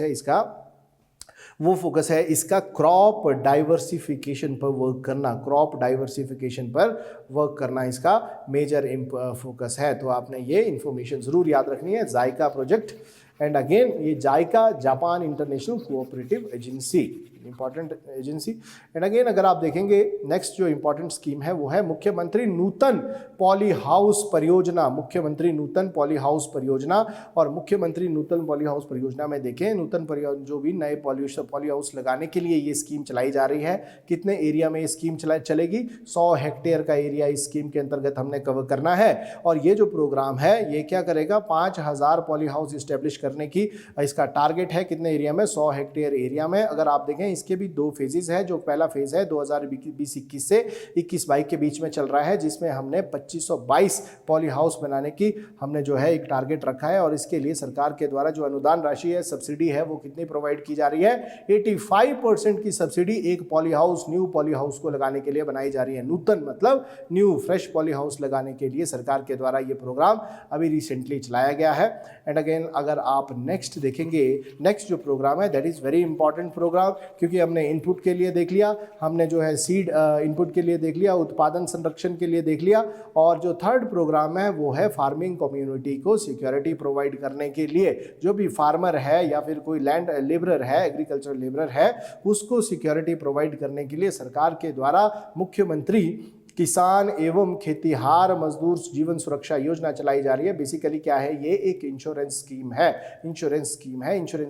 है इसका क्रॉप डाइवर्सिफिकेशन पर वर्क करना, क्रॉप डाइवर्सिफिकेशन पर वर्क करना इसका मेजर फोकस है। तो आपने ये इंफॉर्मेशन ज़रूर याद रखनी है, जायका प्रोजेक्ट। एंड अगेन ये JICA Japan international cooperative agency, important agency. And again अगर आप देखेंगे नेक्स्ट जो इंपॉर्टेंट स्कीम है वो है मुख्यमंत्री नूतन पॉली हाउस परियोजना, मुख्यमंत्री नूतन पॉली हाउस परियोजना। और मुख्यमंत्री नूतन पॉली हाउस परियोजना में देखें, नूतन जो भी नए पॉली हाउस लगाने के लिए ये स्कीम चलाई जा रही है। कितने एरिया में ये स्कीम चलेगी, 100 हेक्टेयर का एरिया इस स्कीम के अंतर्गत हमने कवर करना है। और ये जो प्रोग्राम है ये क्या करेगा, 5000 पॉली हाउस इस्टेब्लिश करने की इसका टारगेट है। कितने एरिया में, 100 हेक्टेयर एरिया में। अगर आप देखें इसके भी 2 फेजेस है। जो पहला फेज है 2020-21 से 21-22 के बीच में चल रहा है, जिसमें हमने 2522 पॉली हाउस बनाने की हमने जो है एक टारगेट रखा है। और इसके लिए सरकार के द्वारा जो अनुदान राशि है, सब्सिडी है, वो कितनी प्रोवाइड की जा रही है, 85% की सब्सिडी एक poly house, new poly house को लगाने के लिए बनाई जा रही है। नूतन मतलब न्यू फ्रेश पॉली हाउस लगाने के लिए सरकार के द्वारा ये प्रोग्राम अभी रिसेंटली चलाया गया है। एंड अगेन अगर आप नेक्स्ट देखेंगे, नेक्स्ट जो प्रोग्राम है that is very important programme, क्योंकि हमने इनपुट के लिए देख लिया, हमने जो है सीड इनपुट के लिए देख लिया, उत्पादन संरक्षण के लिए देख लिया, और जो थर्ड प्रोग्राम है वो है फार्मिंग कम्युनिटी को सिक्योरिटी प्रोवाइड करने के लिए। जो भी फार्मर है या फिर कोई लैंड लेबरर है, एग्रीकल्चर लेबरर है, उसको सिक्योरिटी प्रोवाइड करने के लिए सरकार के द्वारा मुख्यमंत्री किसान एवं खेतीहार मजदूर जीवन सुरक्षा योजना चलाई जा रही है। बेसिकली क्या है, ये एक इंश्योरेंस स्कीम है। इंश्योरेंस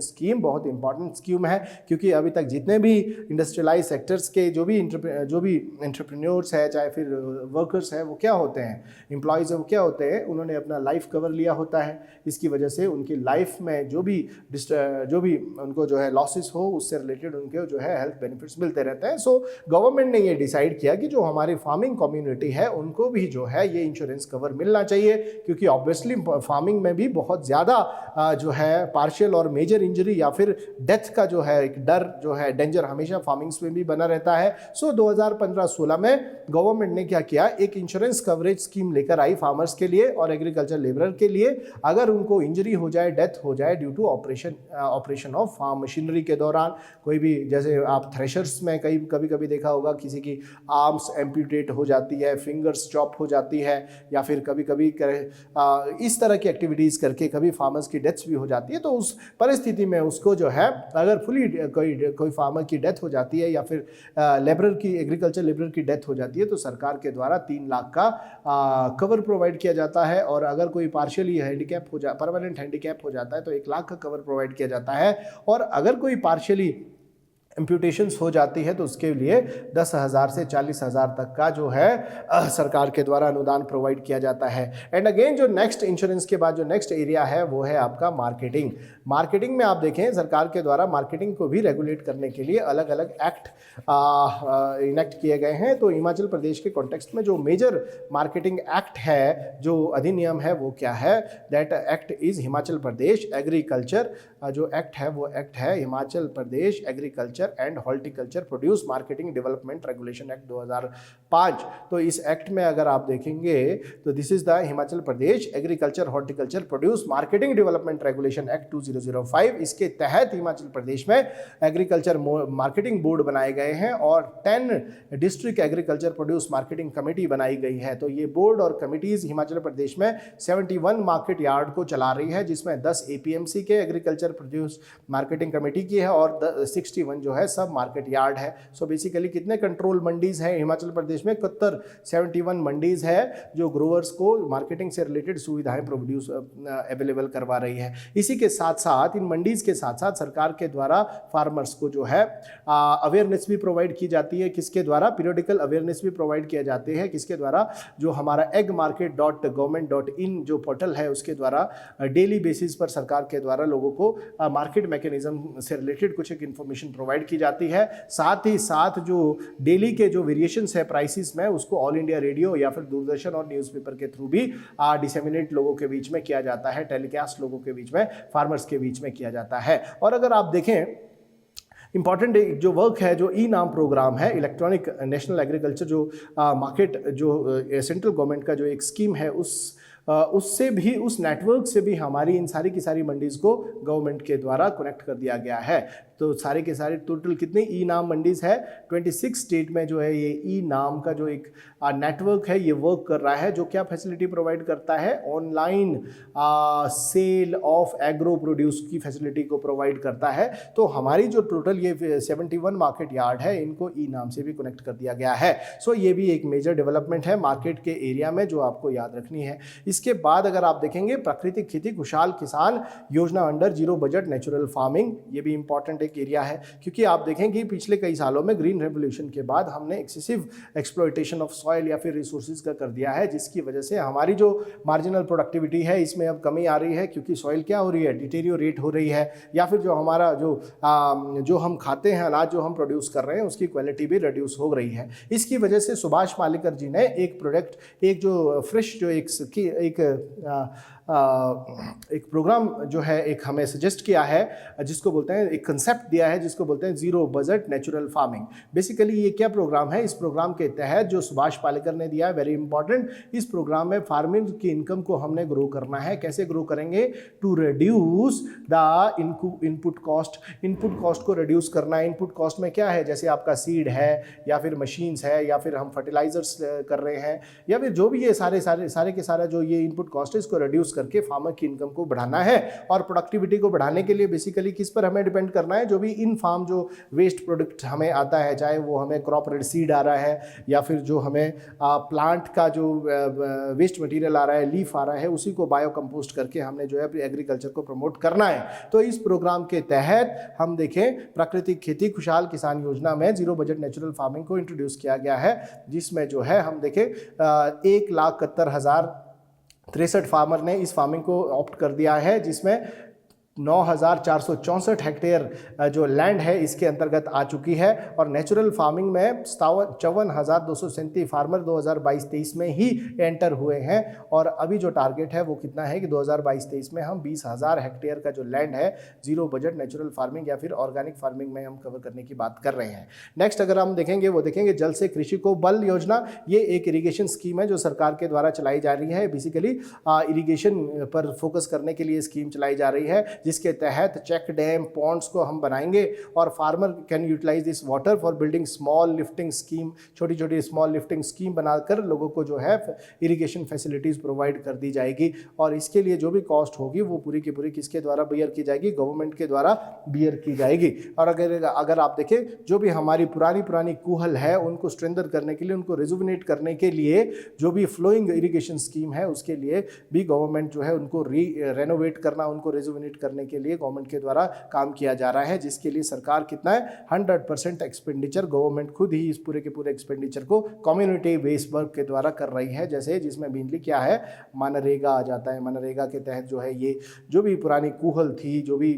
स्कीम बहुत इंपॉर्टेंट स्कीम है, क्योंकि अभी तक जितने भी इंडस्ट्रियलाइज सेक्टर्स के जो भी एंटरप्रेन्योर्स है, चाहे फिर वर्कर्स हैं, वो क्या होते हैं, एम्प्लॉयज़ है, वो क्या होते हैं, उन्होंने अपना लाइफ कवर लिया होता है। इसकी वजह से उनकी लाइफ में जो भी उनको जो है लॉसेस हो, उससे रिलेटेड उनके जो है हेल्थ बेनिफिट्स मिलते रहते हैं। सो गवर्नमेंट ने ये डिसाइड किया कि जो हमारी फार्मिंग कम्युनिटी है उनको भी जो है ये इंश्योरेंस कवर मिलना चाहिए, क्योंकि ऑब्वियसली फार्मिंग में भी बहुत ज़्यादा जो है पार्शियल और मेजर इंजरी या फिर डेथ का जो है एक डर, जो है डेंजर हमेशा फार्मिंग्स में भी बना रहता है। सो 2015-16 में गवर्नमेंट ने क्या किया, एक इंश्योरेंस कवरेज स्कीम लेकर आई फार्मर्स के लिए और एग्रीकल्चर लेबरर के लिए। अगर उनको इंजरी हो जाए, डेथ हो जाए due to operation of farm machinery के दौरान, कोई भी, जैसे आप थ्रेशर्स में कभी देखा होगा किसी की आर्म्स एम्प्यूटेट हो जाती है, फिंगर्स चॉप हो जाती है, या फिर कभी इस तरह की एक्टिविटीज़ करके कभी फार्मर्स की डेथ्स भी हो जाती है। तो उस परिस्थिति में उसको जो है, अगर फुली कोई फार्मर की डेथ हो जाती है या फिर एग्रीकल्चर लेबरर की डेथ हो जाती है, तो सरकार के द्वारा 3 लाख का कवर प्रोवाइड किया जाता है। और अगर कोई पार्शियली हैंडीकैप परमानेंट हैंडीकैप हो जाता है तो 1 लाख का कवर प्रोवाइड किया जाता है। और अगर कोई पार्शियली इम्प्यूटेशंस हो जाती है तो उसके लिए 10,000 से 40,000 तक का जो है सरकार के द्वारा अनुदान प्रोवाइड किया जाता है। एंड अगेन जो नेक्स्ट इंश्योरेंस के बाद जो नेक्स्ट एरिया है वो है आपका मार्केटिंग में आप देखें सरकार के द्वारा मार्केटिंग को भी रेगुलेट करने के लिए अलग अलग एक्ट इनेक्ट किए गए हैं। तो हिमाचल प्रदेश के कॉन्टेक्स्ट में जो मेजर मार्केटिंग एक्ट है, जो अधिनियम है, वो क्या है, that act is Himachal Pradesh agriculture, जो एक्ट है वो एक्ट है Himachal Pradesh agriculture and horticulture produce marketing development regulation act 5। तो इस एक्ट में अगर आप देखेंगे तो this is the Himachal Pradesh agriculture horticulture produce marketing development regulation act 2005। इसके तहत हिमाचल प्रदेश में एग्रीकल्चर मार्केटिंग बोर्ड बनाए गए हैं और 10 district agriculture produce marketing committee बनाई गई है। तो ये बोर्ड और कमिटीज हिमाचल प्रदेश में 71 मार्केट यार्ड को चला रही है, जिसमें 10 एपीएमसी के एग्रीकल्चर प्रोड्यूस मार्केटिंग कमेटी की है और 61 जो है सब मार्केट यार्ड है। सो बेसिकली कितने कंट्रोल मंडीज हैं हिमाचल प्रदेश में? 71 मंडीज है जो ग्रोवर्स को मार्केटिंग से रिलेटेड सुविधाएं प्रोड्यूस अवेलेबल करवा रही है। इसी के साथ साथ इन मंडीज के साथ साथ सरकार के द्वारा फार्मर्स को जो है अवेयरनेस भी प्रोवाइड की जाती है। किसके द्वारा? पीरियडिकल अवेयरनेस भी प्रोवाइड किया जाते हैं। किसके द्वारा? जो हमारा eggmarket.government.in जो पोर्टल है उसके द्वारा डेली बेसिस पर सरकार के द्वारा लोगों को मार्केट मैकेनिज्म से रिलेटेड कुछ एक इन्फॉर्मेशन प्रोवाइड की जाती है। साथ ही साथ जो डेली के जो वेरिएशंस है प्राइसेस में उसको ऑल इंडिया रेडियो या फिर दूरदर्शन और न्यूज़पेपर के थ्रू भी डिसेमिनेट लोगों के बीच में किया जाता है, टेलीकास्ट लोगों के बीच में, फार्मर्स के बीच में किया जाता है। और अगर आप देखें इंपॉर्टेंट जो वर्क है, जो ई नाम प्रोग्राम है, इलेक्ट्रॉनिक नेशनल एग्रीकल्चर जो मार्केट जो सेंट्रल गवर्नमेंट का जो एक स्कीम है उससे भी, उस नेटवर्क से भी हमारी इन सारी की सारी मंडीज़ को गवर्नमेंट के द्वारा कनेक्ट कर दिया गया है। तो सारे के सारे टोटल कितने ई नाम मंडीज है? 26 स्टेट में जो है ये ई नाम का जो एक नेटवर्क है ये वर्क कर रहा है, जो क्या फैसिलिटी प्रोवाइड करता है? Online sale of agro produce की फैसिलिटी को प्रोवाइड करता है। तो हमारी जो टोटल ये 71 मार्केट यार्ड है इनको ई नाम से भी कनेक्ट कर दिया गया है। सो ये भी एक मेजर डेवलपमेंट है मार्केट के एरिया में जो आपको याद रखनी है। इसके बाद अगर आप देखेंगे प्राकृतिक खेती खुशहाल किसान योजना under zero budget natural farming, ये भी इंपॉर्टेंट एक एरिया है क्योंकि आप देखेंगे पिछले कई सालों में ग्रीन रेवोल्यूशन के बाद हमने एक्सेसिव एक्सप्लॉयटेशन ऑफ सॉइल या फिर रिसोर्सेज का कर दिया है, जिसकी वजह से हमारी जो मार्जिनल प्रोडक्टिविटी है इसमें अब कमी आ रही है क्योंकि सॉइल क्या हो रही है? डिटेरियोरेट हो रही है, या फिर जो हमारा जो हम खाते हैं अनाज जो हम प्रोड्यूस कर रहे हैं उसकी क्वालिटी भी रिड्यूस हो रही है। इसकी वजह से सुभाष पालेकर जी ने एक प्रोडक्ट, एक जो फ्रेश जो एक प्रोग्राम जो है एक हमें सजेस्ट किया है, जिसको बोलते हैं, एक कंसेप्ट दिया है जिसको बोलते हैं zero budget natural farming. Basically ये क्या प्रोग्राम है? इस प्रोग्राम के तहत जो सुभाष पालेकर ने दिया है, वेरी इंपॉर्टेंट, इस प्रोग्राम में फार्मिंग की इनकम को हमने ग्रो करना है। कैसे ग्रो करेंगे? To reduce the input cost. Input cost को रिड्यूस करना है। इनपुट कॉस्ट में क्या है? जैसे आपका सीड है या फिर मशीन्स है या फिर हम फर्टिलाइजर्स कर रहे हैं या फिर जो भी ये सारे के सारा जो ये इनपुट कॉस्ट है इसको रिड्यूस करके फार्मर की इनकम को बढ़ाना है। और प्रोडक्टिविटी को बढ़ाने के लिए बेसिकली किस पर हमें डिपेंड करना है? जो भी इन फार्म जो वेस्ट प्रोडक्ट हमें आता है, चाहे वो हमें क्रॉप सीड आ रहा है या फिर जो हमें प्लांट का जो वेस्ट मटेरियल आ रहा है, लीफ आ रहा है, उसी को बायो कंपोस्ट करके हमने जो है एग्रीकल्चर को प्रमोट करना है। तो इस प्रोग्राम के तहत हम देखें प्राकृतिक खेती खुशहाल किसान योजना में जीरो बजट नेचुरल फार्मिंग को इंट्रोड्यूस किया गया है, जिसमें जो है हम देखें 1,71,063 फार्मर ने इस फार्मिंग को ऑप्ट कर दिया है, जिसमें 9,464 हेक्टेयर जो लैंड है इसके अंतर्गत आ चुकी है। और नेचुरल फार्मिंग में 54,237 फार्मर 2022-23 में ही एंटर हुए हैं। और अभी जो टारगेट है वो कितना है कि 2022-23 में हम 20,000 हेक्टेयर का जो लैंड है जीरो बजट नेचुरल फार्मिंग या फिर ऑर्गेनिक फार्मिंग में हम कवर करने की बात कर रहे हैं। नेक्स्ट अगर हम देखेंगे वो देखेंगे जल से कृषि को बल योजना। ये एक इरीगेशन स्कीम है जो सरकार के द्वारा चलाई जा रही है। बेसिकली इरीगेशन पर फोकस करने के लिए स्कीम चलाई जा रही है, जिसके तहत चेक डैम पॉन्ड्स को हम बनाएंगे और farmer can utilise this water for building small lifting scheme. छोटी छोटी स्मॉल लिफ्टिंग स्कीम बनाकर लोगों को जो है इरिगेशन फैसिलिटीज़ प्रोवाइड कर दी जाएगी। और इसके लिए जो भी कॉस्ट होगी वो पूरी की पूरी किसके द्वारा बियर की जाएगी? गवर्नमेंट के द्वारा बियर की जाएगी। और अगर आप देखें जो भी हमारी पुरानी कूहल है उनको स्ट्रेंथन करने के लिए, उनको रिजुविनेट करने के लिए जो भी फ्लोइंग इरिगेशन स्कीम है उसके लिए भी गवर्नमेंट जो है उनको रेनोवेट करना, उनको रिजुविनेट करने के लिए गवर्नमेंट के द्वारा काम किया जा रहा है, जिसके लिए सरकार कितना है 100% एक्सपेंडिचर गवर्नमेंट खुद ही इस पूरे के पूरे एक्सपेंडिचर को कम्युनिटी बेस्ड वर्क के द्वारा कर रही है। जैसे जिसमें मेनली क्या है, मनरेगा आ जाता है। मनरेगा के तहत जो है ये जो भी पुरानी कूहल थी, जो भी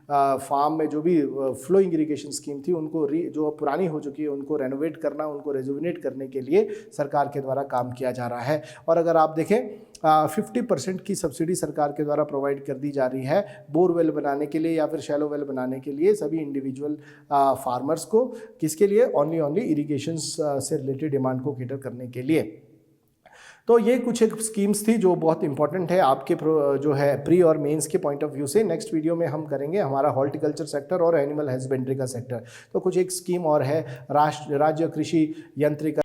फार्म में जो भी फ्लोइंग इरिगेशन स्कीम थी उनको जो पुरानी हो चुकी है उनको रेनोवेट करना, उनको रेजुविनेट करने के लिए सरकार के द्वारा काम किया जा रहा है। और अगर आप देखें 50% की सब्सिडी सरकार के द्वारा प्रोवाइड कर दी जा रही है बोरवेल बनाने के लिए या फिर शैलो वेल बनाने के लिए सभी इंडिविजुअल फार्मर्स को। किसके लिए? ओनली इरिगेशन से रिलेटेड डिमांड को कैटर करने के लिए। तो ये कुछ एक स्कीम्स थी जो बहुत इंपॉर्टेंट है आपके जो है प्री और मेंस के पॉइंट ऑफ व्यू से। नेक्स्ट वीडियो में हम करेंगे हमारा हॉर्टिकल्चर सेक्टर और एनिमल हस्बेंड्री का सेक्टर। तो कुछ एक स्कीम और है राज्य कृषि यंत्रिका